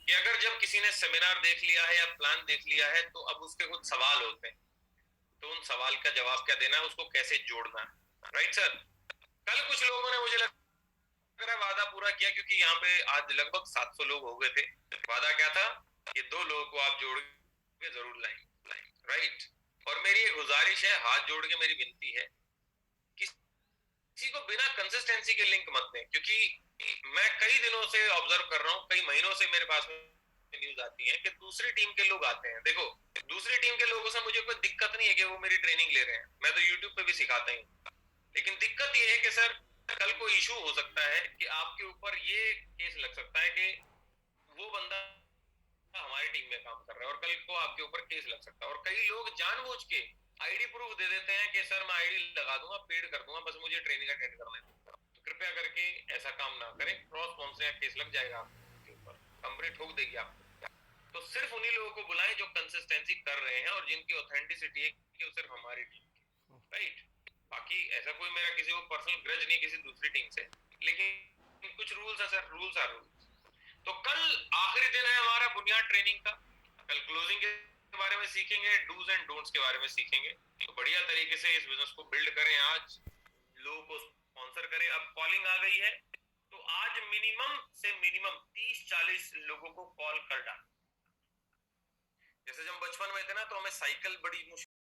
कि अगर जब किसी ने सेमिनार देख लिया है या प्लान देख लिया है तो अब उसके कुछ सवाल होते हैं, तो उन सवाल का जवाब क्या देना है, उसको कैसे जोड़ना है। Right sir? कल कुछ लोगों ने मुझे लग रहा है वादा पूरा किया, क्योंकि यहाँ पे आज लगभग 700 लोग हो गए थे। वादा क्या था कि 2 लोगों को आप जोड़ के जरूर लाएंगे। राइट? और मेरी एक गुजारिश है, हाथ जोड़ के मेरी विनती है, किसी को बिना कंसिस्टेंसी के लिंक मत दें। क्योंकि मैं कई दिनों से ऑब्जर्व कर रहा हूँ, कई महीनों से मेरे पास न्यूज आती है कि दूसरी टीम के लोग आते हैं। देखो, दूसरी टीम के लोगों से मुझे कोई दिक्कत नहीं है कि वो मेरी ट्रेनिंग ले रहे हैं, मैं तो यूट्यूब पे भी सिखाता हूँ। लेकिन दिक्कत ये है कि सर कल को इशू हो सकता है कि आपके ऊपर ये केस लग सकता है कि वो बंदा हमारी टीम में काम कर रहा है, और कल को आपके ऊपर केस लग सकता है। और कई लोग जानबूझ के आईडी प्रूफ दे देते हैं कि सर मैं आईडी लगा दूंगा, पेड कर दूंगा, बस मुझे ट्रेनिंग अटेंड करना है। तो कृपया करके ऐसा काम ना करें, क्रॉस स्पॉन्सर केस लग जाएगा आपके ऊपर, कंपनी ठोक देगी आपको। तो सिर्फ उन्हीं लोगों को बुलाएं जो कंसिस्टेंसी कर रहे हैं और जिनकी ऑथेंटिसिटी है कि वो सिर्फ हमारी टीम की। राइट? बाकी ऐसा कोई मेरा किसी को पर्सनल ग्रज नहीं किसी दूसरी टीम से, लेकिन कुछ रूल्स है सर, रूल्स आर रूल्स। तो कल आखिरी दिन है हमारा बुनियाद ट्रेनिंग का। कल क्लोजिंग के बारे में सीखेंगे, डूज एंड डोंट्स के बारे में सीखेंगे। तो बढ़िया तरीके से इस बिजनेस को बिल्ड करें, आज लोगों को स्पॉन्सर करें। अब कॉलिंग आ गई है तो आज मिनिमम से मिनिमम 30-40 लोगों को कॉल कर डाल। जैसे जब बचपन में थे ना तो हमें साइकिल बड़ी मुश्किल